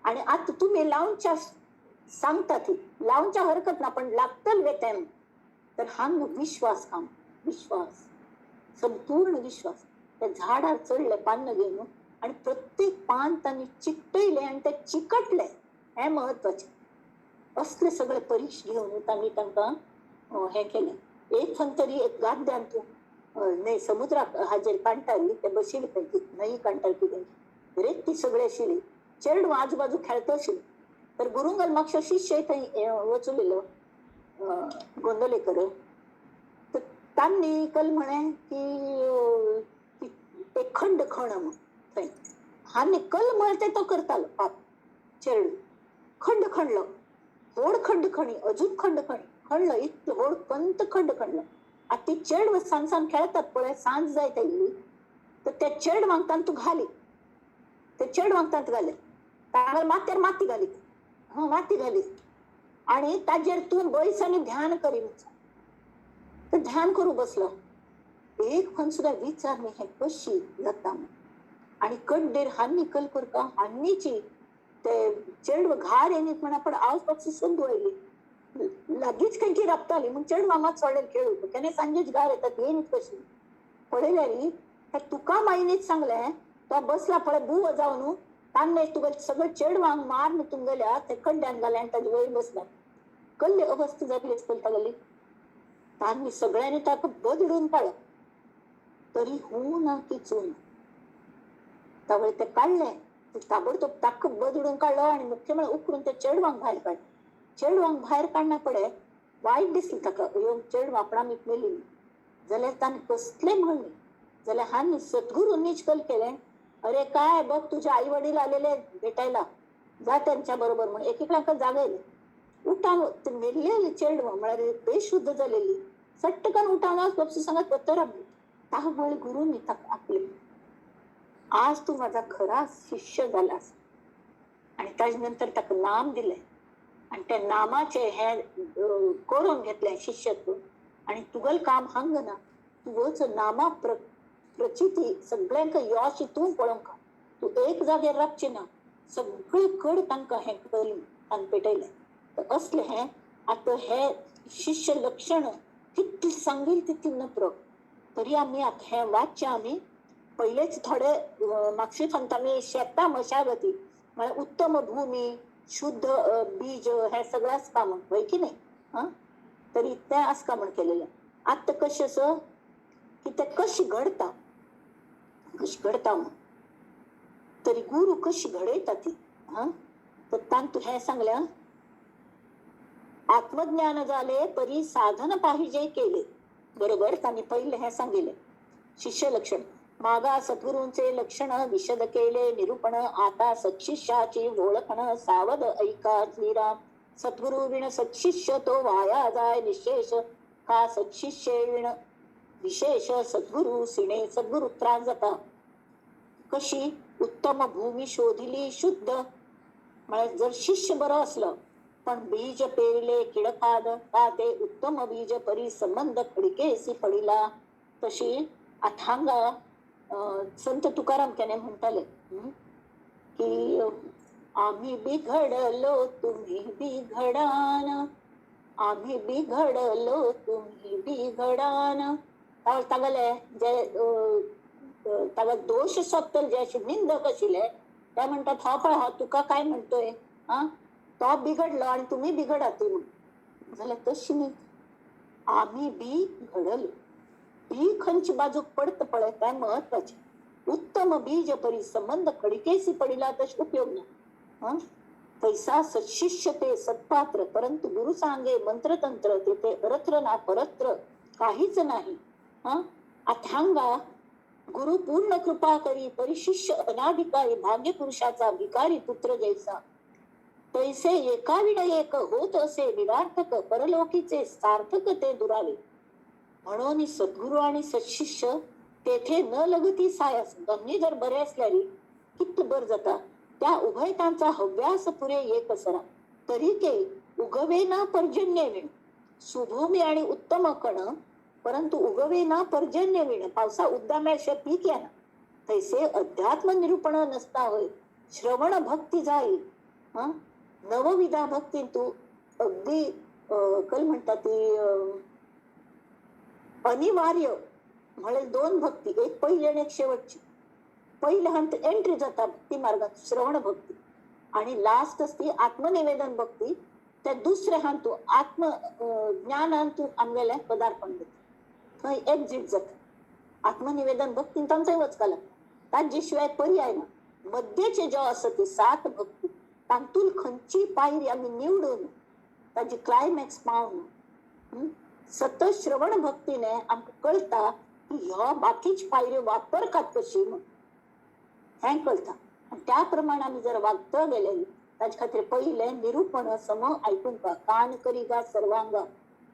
आणि आता तुम्ही लावूनच्या सांगता ती लावूनच्या हरकत ना पण लागतल वेतेम तर हांग विश्वास काम विश्वास संपूर्ण विश्वास. त्या झाडार चढले पान्न घेऊन आणि प्रत्येक पान त्यांनी चिकटले आणि ते चिकटले हे महत्वाचे. असले सगळे परीक्षा घेऊन त्यांनी तांकां हे केले. एक तरी एक गाद्यान तू नाही समुद्राक हाजेर कांटारी ते बशिल्ले पैकी नाही कांटार कितें रेत ती सगळे आशिल्ली. चेडू आजूबाजू खेळत आशिल्ले. तर गुरुंगल मागशे शिष्य थंय वचूलेलो गोंदवलेकर. तर तांणी कल म्हणे की ते खंड खण म्हणून थंय हांनी कल म्हणते तो करतालो पाप. चेडू खंड खणलो व्हड खंड खणी अजून खंड खणलं इतकं व्हड कंत खंड खणलं. आता ती चेड सांसान खेळतात पळय सांज जाय तायली तर ते चेड मागताना तू घाली ते चेड मागतात घाले तांगर मात्यार माती घाली माती घाली आणि ताजेर तू बैस आणि ध्यान करी तर ध्यान करू बसलो. एक पण सुद्धा विचार नाही हे कशी जाता आणि कड्डेर हान्नी कल करता हान्नीची ते चेड घार येणीत म्हणा पण आज पक्षी सोद वयली लागीच खंयची राबताली म्हण चेड मामात सोडलें खेळू केन्ना सांजेच घार येतात येणीत कशी पळयल्यारी हे तुका माईनीच सांगलें तो बसला पळय बुव जावन तान्ने तुका सगळं चेड वांग मार न्ही तुमगेल्या ते खड्ड्यान घाले आनी ताजे वयर बसला. कसली अवस्था जातली आसतली तागेली. तांणी सगळ्यांनी ताका बदडून पाळ्ळो तरी हूं ना की चून तावळे ते काढले ते ताबडतोब ताक बदडून काढलं आणि मुख्य म्हण उकरून ते चेडवांक भायर काढ. चेडवांक भायर काडना पडे वायट दिसली ताका, ह्यो चेडवां आपणा मीक मेली. जाल्यार ताणें कसलें म्हणलें जाल्यार हांनी सद्गुरूंनीच कल केलें, अरे काय बघ तुझे आई वडील आलेले भेटायला, जा त्यांच्या बरोबर म्हणून एकेकांक जागयले. उठान ते मेल्लेली चेडवां म्हळ्यार बेशुद्ध जालेली सट्टकन उठान बापशी सांगत पत्तर आपली. ता वेळ गुरुनी ताका आपले, आज तू माझा खरा शिष्य झालास. आणि त्याच्यानंतर ताका नाम दिले आणि त्या नामाचे हे करून घेतले शिष्यत्व. आणि तुगल काम हंग ना, तुगोच नामा प्रचिती सगळ्यांक यश तू पळोवंक. तू एक जागेर रावची ना, सगळीकडे तांकां हे करून तांकां पेटयले. तर असले हे आता हे शिष्य लक्षण कितली सांगील तितली नत्र. तरी आम्ही आता हे वाच्य आम्ही पहिलेच थोडे मागशी सांगता मी शेता मशागती म्हणजे उत्तम भूमी शुद्ध बीज हे सगळ्याच काम होय की नाही. तरी ते आस्कामण केलेलं. आता कशें की ते कशी घडता मग तरी गुरु कशी घडयता ती. तर तांतू हे सांगल्या, आत्मज्ञान झाले परी साधन पाहिजे केले. बरोबर त्यांनी पहिले हे सांगितले शिष्य लक्षण. मागा सद्गुरूंचे लक्षण विशद केले निरूपण, आता सत्शिष्याची ओळखण सावध ऐका श्रीराम. सद्गुरु विण सत्शिष्य तो वाया जाय निशेष, का सत्शिष्य विण विशेष सद्गुरु सिणे. सद्गुरु त्रास जाता कशी, उत्तम भूमी शोधिली शुद्ध. म्हणजे जर शिष्य बरं असलं पण बीज पेरले किडकाद, का ते उत्तम बीज परी संबंध खडकेसी पडिला. तशी अथांगा संत तुकाराम त्याने म्हणताले की आम्ही बिघडलो तुम्ही बिघडान, आम्ही बिघडलो तुम्ही बिघडान. तागले जे तागा दोष सोदतले जे अशी निंदक आशिल्ले ते म्हणतात हा पण हा तुका काय म्हणतोय, तो बिघडलो आणि तुम्ही बिघडात म्हणून. जाल्यार तशी न्ही, आम्ही बिघडलो. बी खंयची बाजूक पडत पळय काय महत्वाचे. उत्तम बीज परी संबंध खडकेसी पडिला तशी उपयोग ना. पैसा सत्शिष्य ते सत्पात्र, परंतु गुरु सांगे मंत्रतंत्र ते अरत्र ना परत्र काहीच नाही. अथांगा गुरु पूर्ण कृपा करी परिशिष्य अनाधिकारी, भाग्य पुरुषाचा भिकारी पुत्र जैसा. तैसे एका विण एक होत असे निरार्थक, परलोकीचे सार्थक ते दुरावे. म्हणून सद्गुरु आणि सत्शिष्य तेथे न लगती सायास. दोन्ही जर बरे असल्याने किती बर जाता. त्या उभयतांचा हव्यास पुरे एक सरा. तरी ते उगवे ना पर्जन्य विण. सुभूमी आणि उत्तम कण, परंतु उगवे ना पर्जन्य विण. पावसा उद्दाम्याशिवाय पीक या ना. तैसे अध्यात्म निरूपण नसता होय. श्रवण भक्ती जाईल. नवविधा भक्ती तू अगदी कल म्हणतात ती अनिवार्य म्हणजे दोन भक्ती, एक पहिली आणि एक शेवटची. पहिल्या हंत एंट्री जाता भक्ती मार्गात श्रवण भक्ती, आणि लास्ट असती आत्मनिवेदन भक्ती. त्या दुसऱ्या हांतू आत्म ज्ञानांतू आमगेल्या पदार्पण देते थंय एक्झिट जाता. आत्मनिवेदन भक्ती तांचंय वचका लागता. ताजे शिवाय पर्याय ना. मध्येचे जो असं ती सात भक्ती तांतून खंयची पायरी आम्ही निवडून ताजी क्लायमॅक्स पावून सतत श्रवण भक्तीने आमकां कळता की ह्यो बाकीची पायऱ्यो वापरतात कशी म्हणून हें कळता. आणि त्या प्रमाणे आम्ही जर वागत गेले ताजे खातीर पहिले निरूपण सम ऐकूंका, कान करी गा सर्वांगा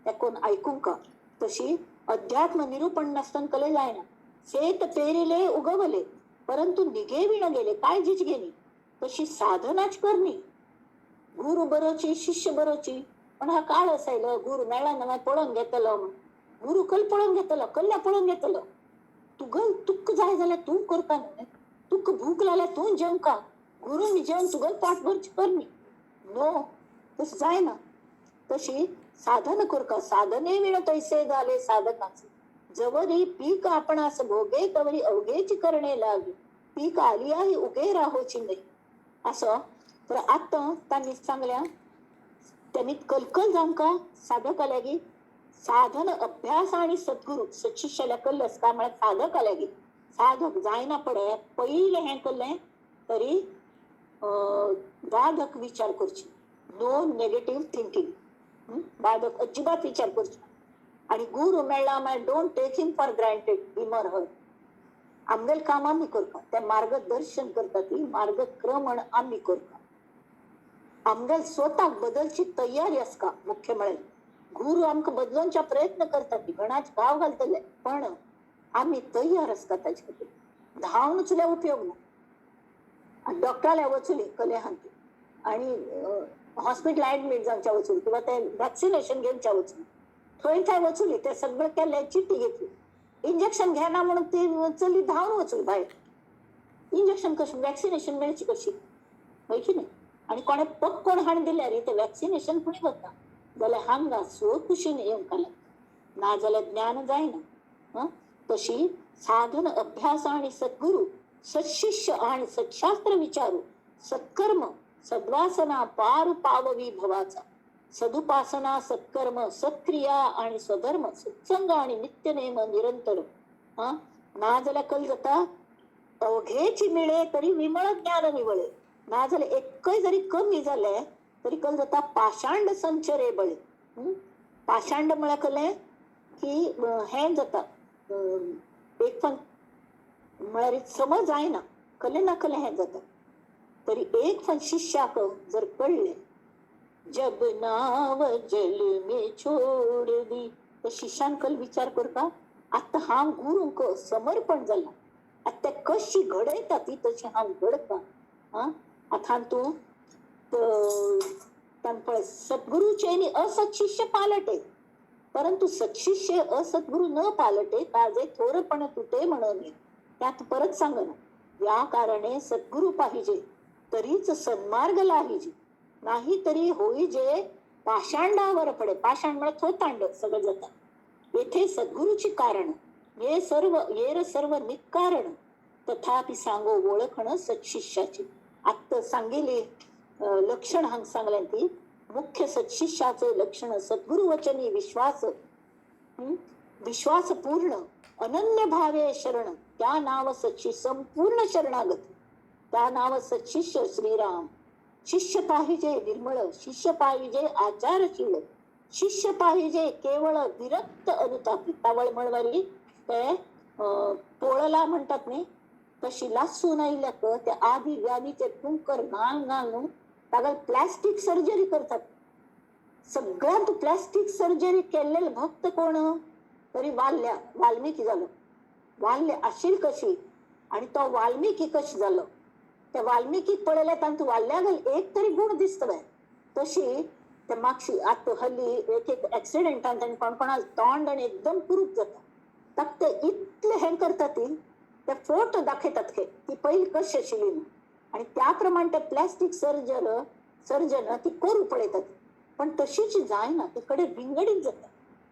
ते कोण ऐकूंका. तशी अध्यात्म निरूपण नसताना कले जायना. शेत पेरिले उगवले परंतु निघे विण गेले, काळजीच घेणी. तशी साधनाच करणी. गुरु बरोची शिष्य बरोची, पण हा काळ असायला गुरु मेळा नव्या पळोवन घेतलो. गुरु कल पळोवन घेतलो, कल्ल्या पळोवन घेतलो. तुगल तुक जाय जाल्यार तू करता न्हय. तुक भूक लागल्यार तू जेवका. गुरुनी जेवण तुगल पाठ भरची करणी. नो, तस जायना. तशी साधन करका. साधने विण तैसे झाले साधकाचे. जवरी पीक आपणास भोगे तवरी अवघेची करणे लागे. पीक आली आहे उगे राहोची नाही. असं तर आता त्यांनी सांगल्या त्यांनी कलकल जामका साधक आल्यागी साधन अभ्यास आणि सद्गुरु सत्शिष्याला कल्लस का म्हणत साधक आल्यागी साधक जायना पडे पहिले हे कल्ले तरी बाधक विचार करची, नो नेगेटिव्ह थिंकिंग. बाधक अजिबात विचार करची. आणि गुरु मेळ्ळा my don't take him for granted him or her. आमगेल काम आम्ही करता, त्या मार्गदर्शन करता ती मार्गक्रमण आम्ही करता. आमगेल स्वतः बदलची तयारी असका मुख्य म्हळेल. गुरु आमकां बदलोवचा प्रयत्न करता ती घणाच गाव घालतले, पण आम्ही तयार असता ताचे खातीर. धांवन चुल्या उपयोग ना. डॉक्टराल्या वचुली कले हांती आणि हॉस्पिटल ऍडमिट जावच्या वचून किंवा ते वॅक्सिनेशन घेवच्या वचून थंय थंय वचुली ते सगळं केले, चिठ्ठी घेतली, इंजेक्शन घेना म्हणून ती चली धांवन वचुली भायर. इंजेक्शन कशी, वॅक्सिनेशन मेळची कशी, होय की नाही. आणि कोणे पक्कोण हाण दिल्यार ते वॅक्सिनेशन कोणी वता जाल्यार हांगा सो खुशीन येवंक ना जाल्यार ज्ञान जायना. तशी साधन अभ्यास आणि सद्गुरु सत्शिष्य आणि सत्शास्त्र विचारू सत्कर्म सद्वासना पार पाववी भवाचा. सदुपासना सत्कर्म सत्क्रिया आणि स्वधर्म सत्संग आणि नित्यनेम निरंतर. ना जाल्यार कल जाता अवघेची मिळे तरी विमळ ज्ञान निवळे. ना जाल्यार एकय जरी कमी जाले तरी कल जाता पाषांड संचरे बळे. पाषांड म्हळ्यार कले की हे जाता एक पण म्हळ्यार समज जायना, कले ना कले हे जाता. तरी एक पण शिष्याक जर कळले जब नाव जल में छोड दी, तर शिष्यान कल विचार करता आता हांव गुरूंक समर्पण जाला, आता कशी घडयता ती तशी हांव घडता. आता तू पळय सद्गुरूचे नी असत शिष्य पालटे, परंतु सत्शिष्य असद्गुरु न पालटे ताजे थोरपण तुटे म्हणून. त्यात परत सांगना, या कारणे सद्गुरु पाहिजे तरीच सन्मार्ग लाहिजे, नाही तरी होईजे पाषांडावर पडे. पाषांड म्हणजे थोतांड सगळं जातात. येथे सद्गुरूची कारण येर सर्व निकारण, तथापि सांगो ओळखण सत्शिष्याची. आता सांगेली लक्षण हांग सांगल्यान ती मुख्य सत्शिष्याचे लक्षण सद्गुरु वचनी विश्वास, विश्वास पूर्ण अनन्य भावे शरण, त्या नाव सच्ची संपूर्ण शरणागत, त्या नाव सत्शिष्य श्रीराम. शिष्य पाहिजे निर्मळ, शिष्य पाहिजे आचारशील, शिष्य पाहिजे केवळ विरक्त अनुतापी. तावळ म्हणवारी ते पोळला म्हणतात नाही तशी लासून आयल्याक त्या आधी व्याधीचे कुंकर घालून ताका प्लास्टिक सर्जरी करतात. सगळ्यात प्लास्टिक सर्जरी केलेले भक्त कोण, तरी वाल्मिकी झालं. वाल्य आशील कशी आणि तो वाल्मिकी कशी झालं. त्या वाल्मिकी पडल्या तांतू वाल्ल्या घाल एक तरी गुण दिसतले. तशी त्या मागशी आता हल्ली एक एक ऍक्सिडेंटान त्यांनी कोणकोणाला तोंड आणि एकदम कुरूप जाता. ताक ते इतले हे करतात ती ते फोटो दाखवतात हे ती पहिली कशी आशिल्ली आणि त्याप्रमाणे ते प्लास्टिक सर्जन ती करू पळयतात. पण तशीच जायना, तिकडे विंगडीत जातात.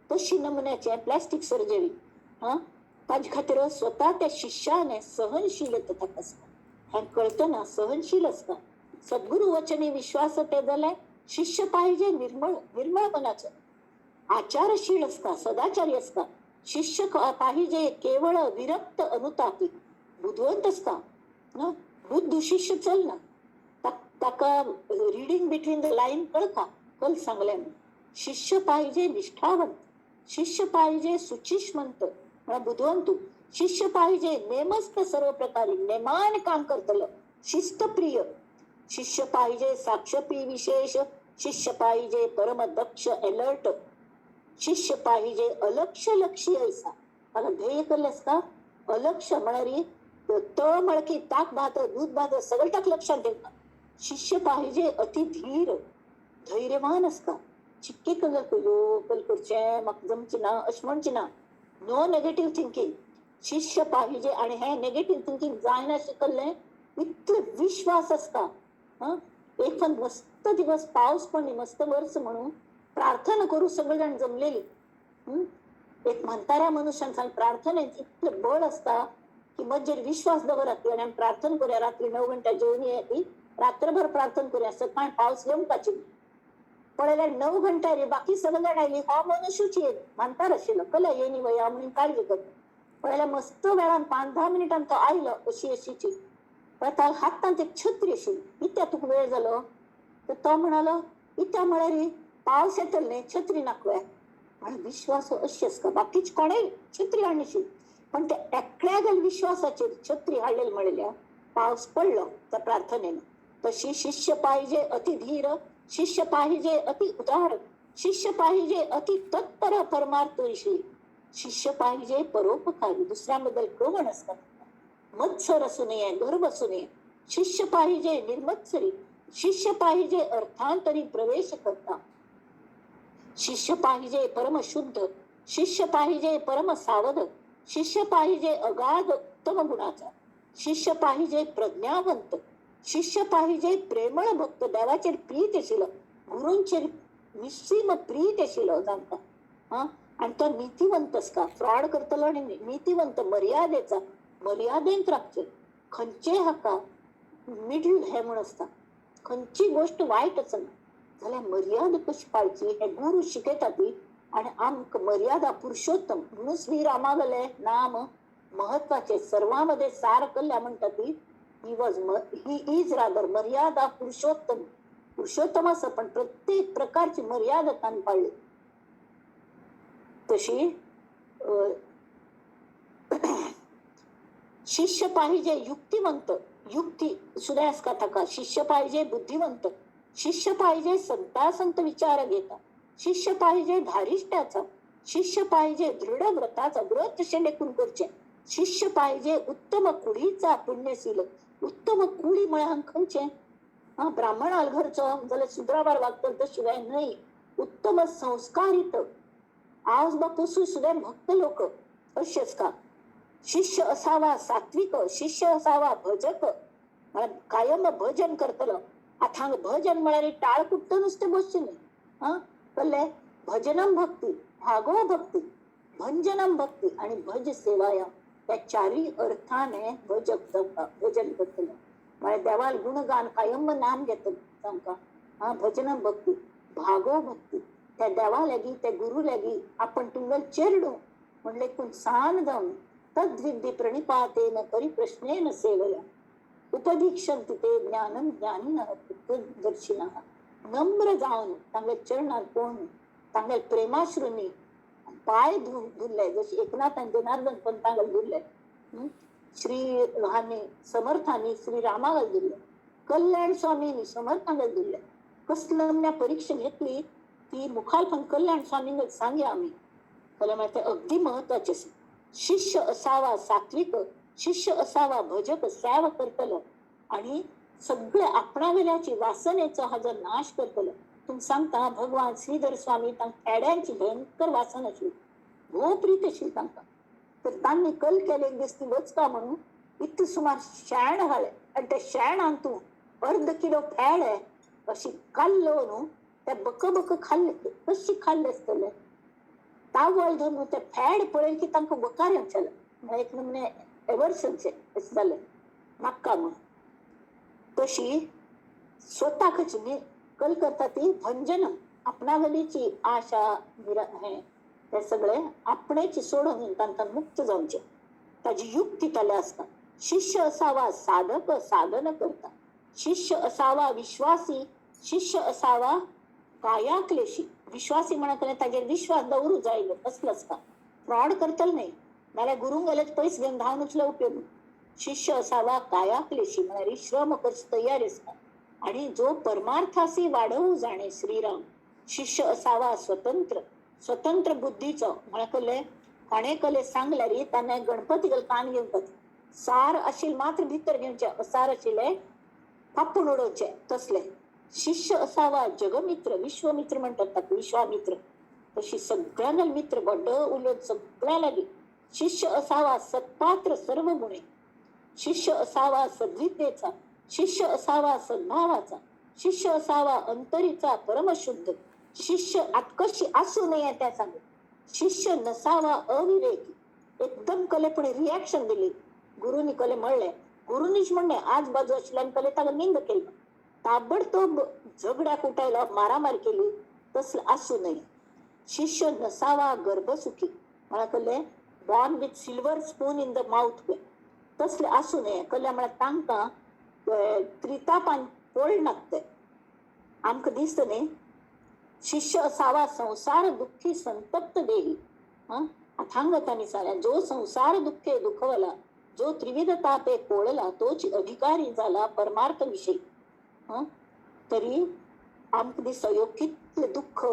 तशी नमुन्याची प्लास्टिक सर्जरी. ताजे खातीर स्वतः त्या शिष्याने सहनशीलता तपासता. हे कळतं ना, सहनशील असता. सद्गुरु वचनी विश्वास ते जाल्यार शिष्य पाहिजे निर्मळ मनाचं, आचारशील असता, सदाचारी असता. शिष्य पाहिजे केवळ विरक्त अनुतापी, बुद्धवंत असता. बुद्ध शिष्य चल ना ताका रिडिंग बिटवीन द लाईन कळका कल सांगल्या. शिष्य पाहिजे निष्ठावंत, शिष्य पाहिजे सुचिष्मंत बुद्धवंतू, शिष्य पाहिजे नेमस्त सर्व प्रकारे नेमान काम करतलं शिस्तप्रिय, शिष्य पाहिजे साक्षपी विशेष, शिष्य पाहिजे परम दक्ष अलर्ट, शिष्य पाहिजे अलक्ष लक्षी ऐसा. आता ध्येय केलंस का अलक्ष म्हणणारी तळ मळकी ताक भात दूध भात सगळं टाक लक्षात ठेवता. शिष्य पाहिजे अति धीर धैर्यवान असता. चिक्की कलर कल करचे मग जमची ना अश म्हणची ना. No negative thinking. शिष्य पाहिजे आणि हे नेगेटिव्ह थिंकिंग जायना शिकले इतले विश्वास असता. एक पण मस्त दिवस पाऊस पण मस्त वर्ष म्हणून प्रार्थना करू सगळेजण जमलेली. एक म्हणणाऱ्या मनुष्यांचा प्रार्थनेत इतकं बळ असता की मजेर विश्वास दवरती आणि प्रार्थना करूया. रात्री 9 घंटा जेवण येते, रात्रभर प्रार्थना करूया. सकाळी पाऊस येवपाची पळयल्या 9 घंटा रे बाकी सगळं आयली हो मनुष्यची म्हणणार आशिल्लो कला येणी वया म्हणून काळजी करता. पळयल्या मस्त वेळान 5-10 मिनिटांन तो आयलो अशी अशीची आता हातांत एक छत्री आशिल्ली, इत्या तुका वेळ जालो? तर तो म्हणालो, इत्या म्हळ्यार पावस येतलो न्ही, छत्री नाका आणि विश्वास अशेंच का बाकीच कोणेय छत्री हाडनाशिल्ली, पण त्या एकट्या विश्वासाचेर छत्री हाडलेली म्हणल्या पावस पडलो त्या प्रार्थनेनं. तशी शिष्य पाहिजे अति धीर, शिष्य पाहिजे अति उदार, शिष्य पाहिजे अति तत्पर परमार्थविषयी, शिष्य पाहिजे परोपकारी, दुसऱ्याबद्दल कवण असतात, मत्सर असू नये, गर्भ असू नये. शिष्य पाहिजे निर्मत्सरी, शिष्य पाहिजे अर्थांतरी प्रवेश करता, शिष्य पाहिजे परम शुद्ध, शिष्य पाहिजे परम सावध, शिष्य पाहिजे अगाध उत्तम गुणाचा, शिष्य पाहिजे प्रज्ञावंत, शिष्य पाहिजे प्रेमळ भक्त, देवाचेर प्रीत आशिल्लो, गुरूंचेर निश्चिम प्रीत आशिल्लो जाणता. आणि तो नीतिवंतच का, फ्रॉड करतलो आणि नीतिवंत, मर्यादेचा, मर्यादेंत राखचे, खंयचे हाका मिडल हे म्हण आसता, खंयची गोष्ट वायटच ना जाल्यार मर्यादा कशी पाळची हे गुरु शिकयता ती. आणि आमकां मर्यादा पुरुषोत्तम म्हणून श्रीरामागले नाम महत्वाचे, सर्वांमध्ये सार कल्ल्या म्हणटा ती. ही इज रादर मर्यादा पुरुषोत्तम, पुरुषोत्तम असं पण प्रत्येक प्रकारची मर्यादा ताण पाळली. तशी शिष्य पाहिजे युक्तिवंत, युक्ती सुद्यास का थाका, शिष्य पाहिजे बुद्धिवंत, शिष्य पाहिजे संत विचार घेता, शिष्य पाहिजे धारिष्ट्याचा, शिष्य पाहिजे दृढ व्रताचा, व्रत शेंडेकून करचे, शिष्य पाहिजे उत्तम कुडीचा पुण्यशील, उत्तम कुडी म्हळ्यार खंयचे, ब्राह्मण घरचो जाल्यार शुद्रावार वागतलो तशिवाय न्हय, उत्तम संस्कारित आज बापूसू सुद्धा भक्त लोक असेच का. शिष्य असावा सात्विक, शिष्य असावा भजक, कायम भजन करतलो. आता हांगा भजन म्हळ्यार टाळ कुट्ट नुसते बसचे न्ही, कळ्ळें. भजनम भक्ती, भागो भक्ती, भंजनम भक्ती आणि भज सेवाया, या चारी अर्थाने भजक भजन करतलो. म्हळ्यार देवाल गुणगान कायम नाम घेतलो तांकां. भजनम भक्ती, भागो भक्ती, त्या देवा लागी त्या गुरु लागी आपण तुंगल चेरडू म्हणले कोण सान जाऊन तद्विद्धी प्रणिपातेन परिप्रश्नेन सेवया, उपदीक्षन्ति ते ज्ञानम ज्ञानिनः तत्त्वदर्शिनः. नम्र जाऊन तांगल्या चरणात पळून तांगल्या प्रेमाश्रूंनी पाय धुरले, जसे एकनाथ आणि जनार्दन पण तांगल धुरले, श्री हानी समर्थांनी श्री रामागल धुरले, कल्याण स्वामींनी समर्थांगल धुरले. कसल्या परीक्षा घेतली ती मुखाल पण कल्याण स्वामींना सांगे आम्ही, ते अगदी महत्वाचे. शिष्य असावा सात्विक, शिष्य असावा भजक, सेव करतलो आणि सगळे आपणा वेल्याची वासनेचा हा जर नाश करतलो. तुम्ही सांगता भगवान श्रीधर स्वामी खेड्यांची भयंकर वासन आशिल्ली, भोव प्रीत आशिल्ली तांकां. तर तांणी कल केले एक दिस ती वचता म्हणून इतके सुमार शेण घाले आणि त्या शेणान तूं अर्ध किलो फेड अशी काल्लो न्हू, त्या बक बक खाल्ले, कशी खाल्ले आसतले. तावळ धरून ते फेड पळयले की तांकां वकार येवचेले, एक नमुने एवर्सनचे अशें जालें नाका म्हणून. तशी स्वताकच कल करता ती भंजन, आपणावलीची आशा हे सगळे आपणेची सोडून तांकां मुक्त जावचे, ताची युक्ती ताले आसता. शिष्य असावा साधक, साधन करता, शिष्य असावा विश्वासी, शिष्य असावा कायाक्लेशी. विश्वासी म्हणत ताजेर विश्वास दवरू जायलो असलंच का, फ्रॉड करतल नाही, नाल्यार गुरुंक गेलेच पयस घेवन धांवन उचले उपयोग. शिष्य असावा कायाक्लेशी म्हळ्यार श्रम करची तयारी असता आणि जो परमार्थासी वाढवू जाणे श्रीराम. शिष्य असावा स्वतंत्र, स्वतंत्र बुद्धीचो म्हळ्यार कोणे कले सांगल्यार ताणे गणपती कान घेवपाचे, सार आशिल्ले मात्र भितर घेवचे, असार आशिल्ले कापून उडोवचे तसले. शिष्य असावा जगमित्र, विश्वमित्र म्हणतात ताका विश्वामित्र, तशी सगळ्यांना मित्र बड्ड उलट सगळ्या लागी. शिष्य असावा सत्पात्र सर्व गुणे, शिष्य असावा सद्विद्येचा, शिष्य असावा सद्भावाचा, शिष्य असावा अंतरीचा परमशुद्ध, शिष्य आत्कशी असू नये त्या सांगत. शिष्य नसावा अविवेकी, एकदम कलेपणे रिॲक्शन दिली. गुरुनी कले म्हणले, गुरुनीच म्हणले आजबाजू असल्यान कले ताका निंद केली, ताबडतोब झगड्याक उठायला मारामारी केली, तसलं असू नये. शिष्य नसावा गर्भसुखी, मला कले born with silver spoon in the mouth, तसले असू नये. कल्या म्हणा तांकां त्रितापान पोळ लागतंय. आमक दिसत न्ही शिष्य असावा संसार दुःखी संतप्त देही. हांगा तांणी सांगल्या जो संसार दुःखे दुखवला, जो त्रिविध तापे पोळला, तोच अधिकारी झाला परमार्थ विषयी. तरी आमक दिसता ह्यो कितले दुःख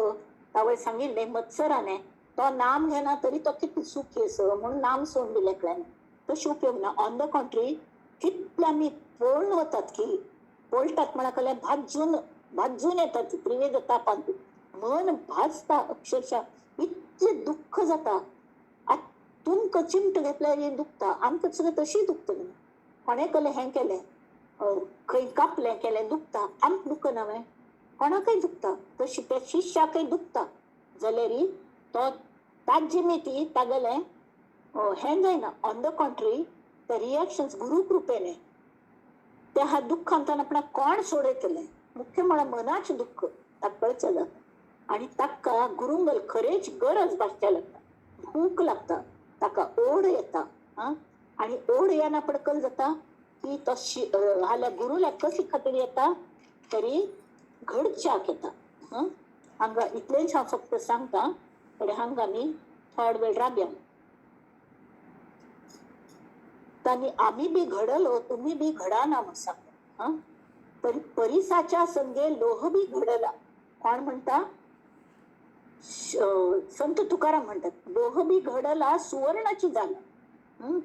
तावळ सांगिल्ले मत्सराने, तो नाम घेना तरी तो कितले सुखी अस म्हणून नाम सोडून दिले. तशी उपयोग ना. ऑन द कॉन्ट्री कितले आम्ही पोळून वतात की पोळटात म्हणा कल्या भाजून येतात त्रिवेद तापांत. मन भाजता अक्षरशः इतले दुःख जाता. तुमक चिमट घेतल्यार दुखता. आमकां सगळं तशी दुखत न्ही. कोणे कले हें केलें खंय कापलें केलें दुखता. आमक दुखना न्हय, कोणाकय दुखता. तशी त्या शिष्याकय दुखता जाल्यार तो ताजी मिती तागेलें हें जायना. ऑन द कॉन्ट्री ते रिएक्शन्स गुरु कृपेने त्या हा दुःखांतल्यान आपणाक कोण सोडयतले. मुख्य म्हळ्यार मनाचें दुःख ताका कळचें जाता. आनी ताका गुरुंगल खरेच गरज भासच्या लागता. भूक लागता, ताका ओढ येता. आनी ओढ येना पडकल जाता की तो हाल्या गुरुला कशी खातीर येता तरी घडच्याक येता. हांगा इतलेंच हांव फक्त सांगता. हांगा आमी थोड वेळ राबया. तांणी आम्ही बी घडलो तुम्ही बी घडा ना म्हण सांगता. तरी परिसाच्या संगे लोह बी घडला. कोण म्हणता? संत तुकाराम म्हणतात लोह बी घडला सुवर्णाची झाला.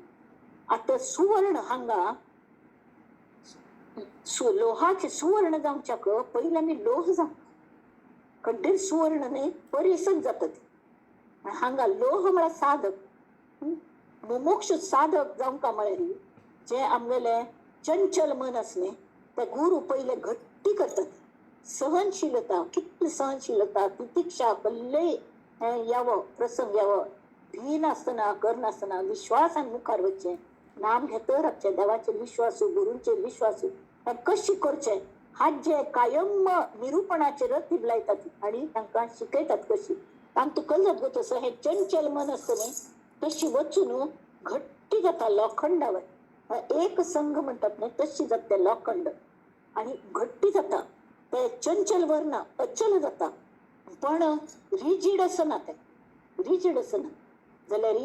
आता सुवर्ण हांगा लोहाचे सुवर्ण जावच्याक पहिले आमी लोह जावं. कड्डेर सुवर्ण न्ही परिसच जाता. हांगा लोह म्हळ्यार साधक. मुमुक्ष साधक जावंका म्हळ्यार जे आमगेले चंचल मन असले ते गुरु पहिले घट्टी करतात. सहनशीलता, कितली सहनशीलता, तितिक्षा, कसलेय यावं प्रसंग यावं भी नासतना करनासतना विश्वासान मुखार वचचें. नाम घेतर रावचे, देवाचेर विश्वासू, गुरूंचेर विश्वासू. कशी करचें हात जे कायम निरूपणाचे रथ लायतात आनी तांकां शिकयतात कशी. तांकां तुकल जात गो तसं हें चंचल मन आसता न्ही तशी वचून घट्टी जाता लोखंडावर. एक संघ म्हणतात न्ही तशी जाता ते लोखंड आनी घट्टी जाता. ते चंचल वरना अचल जाता. पण रिजीड असना ते रिजीड असना जाल्यार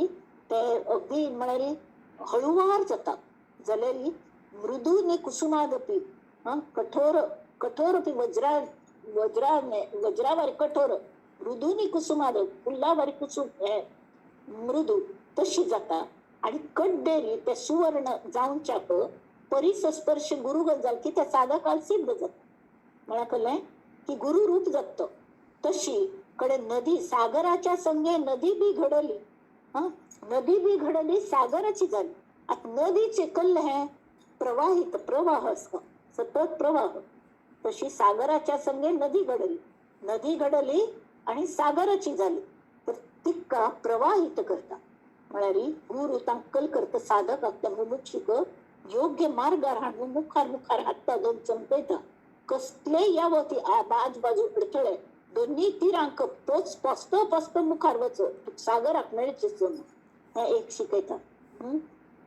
ते अगदी म्हळ्यार हळुवार जाता. जाल्यार मृदूनी कुसुमादपी कठोर कठोरपी वज्रावारी कठोर मृदूनी कुसुमाद फुल्लावारी कुसुम मृदू तशी जाता. आणि कड्डेरी ते सुवर्ण जावच्याक परिसस्पर्श गुरु गजाल की त्या साधकाल सिद्ध जाता. म्हणा कळ्ळें की गुरु रूप जातो. तशी कडे नदी सागराच्या संगे नदी बी घडली. नदी बी घडली सागराची झाली. आता नदीचे कल्ल हे प्रवाहित प्रवाह असतो सतत प्रवाह. तशी सागराच्या संगे नदी घडली आणि सागराची झाली. तर तिका प्रवाहित करता म्हळ्यार गुरु तांकल करता साधक त्या मुमुक्षुक योग्य मार्गार हाडून मुखार हाडटा दोन चमकयता. कसले यावं ती बाजू अडथळे दोन्ही तिरांक तोच पस्तो मुखार वच सागराक मेळचेच हे एक शिकयता.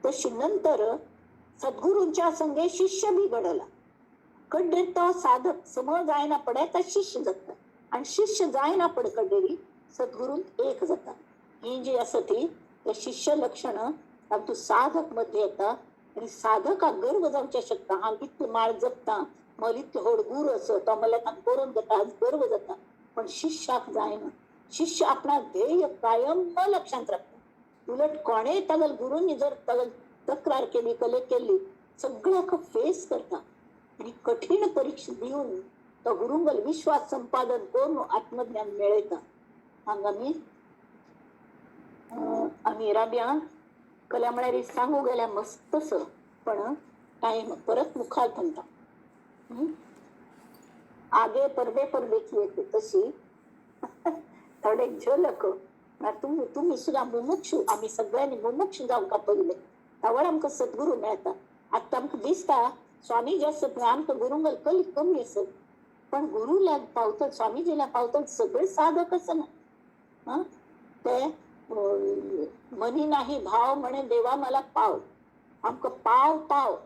तशी नंतर सद्गुरूंच्या संगे शिष्य बी घडला. कड्डेर तो साधक समज जायना पडे तर शिष्य जाता आणि शिष्य जायना पड कड्डेरी सद्गुरून एक जाता. ही जी आसा ती शिष्य लक्षण तूं साधक मध्ये येता आणि साधकाक गर्व जावचे शकता. हांव इतली माळ जपता मला इतलो व्हड गुरू असो तो मला ताका करून घेता आज गर्व जाता. पण शिष्याक जायना. शिष्य आपणा ध्येय कायम लक्षांत राखता. उलट कोणेय तागल गुरूंनी जर तागल तक्रार केली कले केली सगळ्याक फेस करता आणि कठीण परीक्षा दिवन तो गुरुंगल विश्वास संपादन करून आत्मज्ञान मेळयता. हांगा आम्ही राब्या कल्या म्हळ्यार सांगू गेल्या मस्तस पण टाइम परत मुखार म्हणटा. आगे परदे पर देखिए तशी थोडे झलक. तुम्ही सुद्धा मुमुक्षू आम्ही सगळ्यांनी मुमुक्षू जावंका पहिले तावळ आमकां सद्गुरू मेळता. आता आमकां दिसता स्वामी जे आसत आमकां गुरुंगल कमी असत पण गुरुला पावतात स्वामीजीला पावतात सगळे साधक असना. ते मनी नाही भाव म्हणे देवा मला पाव आमकां पाव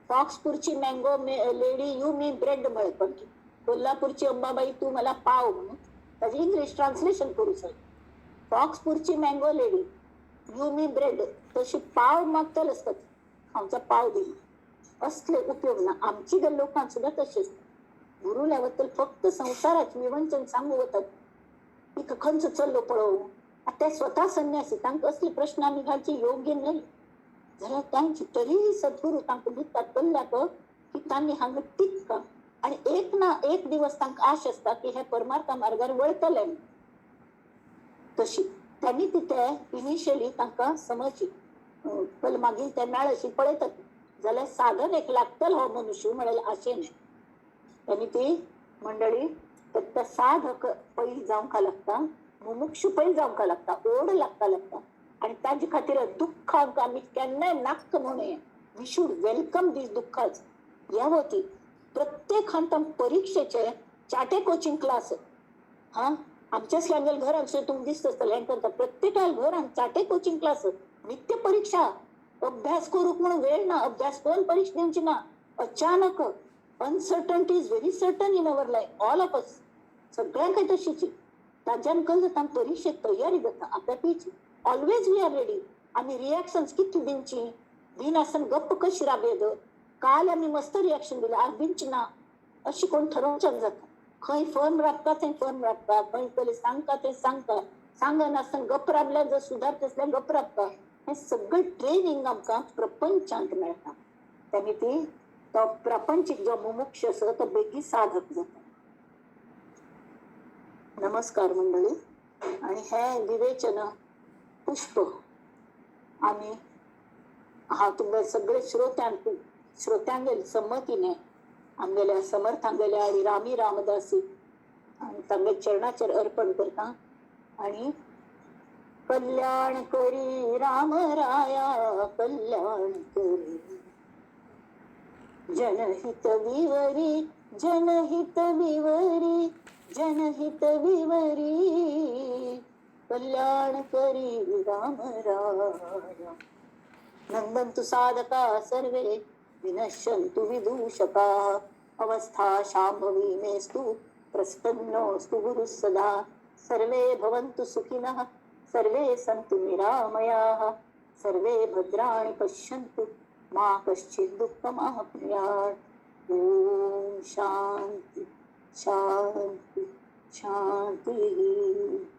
फॉक्सपूरची mango lady you me bread मळपणकी, कोल्हापूरची अंबाबाई तू मला पाव म्हणून त्याचे इंग्लिश ट्रान्सलेशन करू शकतो. फॉक्सपूरची mango lady you me bread, तशी पाव मागतल असतात, आमचा पाव दिला असले उपयोग ना. आमची गल लोकांना सुद्धा तसेच गुरुल्याबद्दल फक्त संसारात विवंचन सांगू होतात की खंच चाललो पळवू. आता स्वतः संन्यासी तांक असले प्रश्न आम्ही घालचे योग्य नाही. जरा त्यांची तरीही सद्गुरू तांक दिसतात कल्ल्याक की त्यांनी हांग टिक्का आणि एक ना एक दिवस तांक आश असता की हे परमार्था मार्गावर वळतले. तशी त्यांनी तिथे इनिशियली तांका समजली पल मागील त्या मेळशी पळयतात जाल्यार साधन एक लागतल हो मनुष्य म्हळेल आशेने. त्यांनी ती मंडळी फक्त साधक पैल जावंका लागता, मुमुक्षु पैल जावंका लागता, ओढ लागता आणि ताजे खातीर दुःखांक आम्ही केन्नाय नाक्क म्हणून वी शूड वेलकम दीस दुःखाच. या होती प्रत्येक परीक्षेचे चाटे कोचिंग क्लास. हा आमच्याच लागेल घर असं तुम्ही दिसत असतं प्रत्येकाला घर आणि चाटे कोचिंग क्लास, नित्य परीक्षा, अभ्यास करूक म्हणून वेळ ना, अभ्यास करून परीक्षा द्यायची ना. अचानक uncertainty is very certain in our life, all of us. सगळ्यांक तशीची ताज्यान कळलं तांक परीक्षेत तयारी जाता आपल्या पिची. Always we are ready. आम्ही रिॲक्शन्स किती दिनची दिन आसन गप्प कशी राबयद, काल आम्ही मस्त रिॲक्शन दिलं आज दिनची ना अशी कोण ठरवच्यान जाता. खंय फर्म राबता थंय फर्म राबता, खंय पयलीं सांगता ते सांगता, सांगनासतना गप्प राबल्यार जर सुदारता तसल्यार गप्प राबता. हे सगळं ट्रेनिंग आमकां प्रपंचांत मेळटा. त्यांनी ती तो प्रापंचिक जो मुमुक्ष आसा तो बेगी साधक जाता. नमस्कार मंडळी. आणि हे विवेचन पुष्प आम्ही हा तुमच्या सगळे श्रोत्यांगेल संमतीने आमगेल्या समर्थांगेल्या आणि रामी रामदासी आणि तांगे चरणाचेर अर्पण करता. आणि कल्याण करी राम राया कल्याण करी, जनहित विवरी जनहित विवरी जनहित विवरी, कल्याण करी राम राया. नंदन्तु साधका सर्वे विनश्यन्तु विदूषका, अवस्था शाम्भवी मेस्तु प्रसन्नोऽस्तु गुरुः सदा. सर्वे भवन्तु सुखिनः सर्वे सन्तु निरामयाः, सर्वे भद्राणि पश्यन्तु मा कश्चित् दुःखमाप्नुयात्. ॐ शान्ति शान्ति शान्तिः.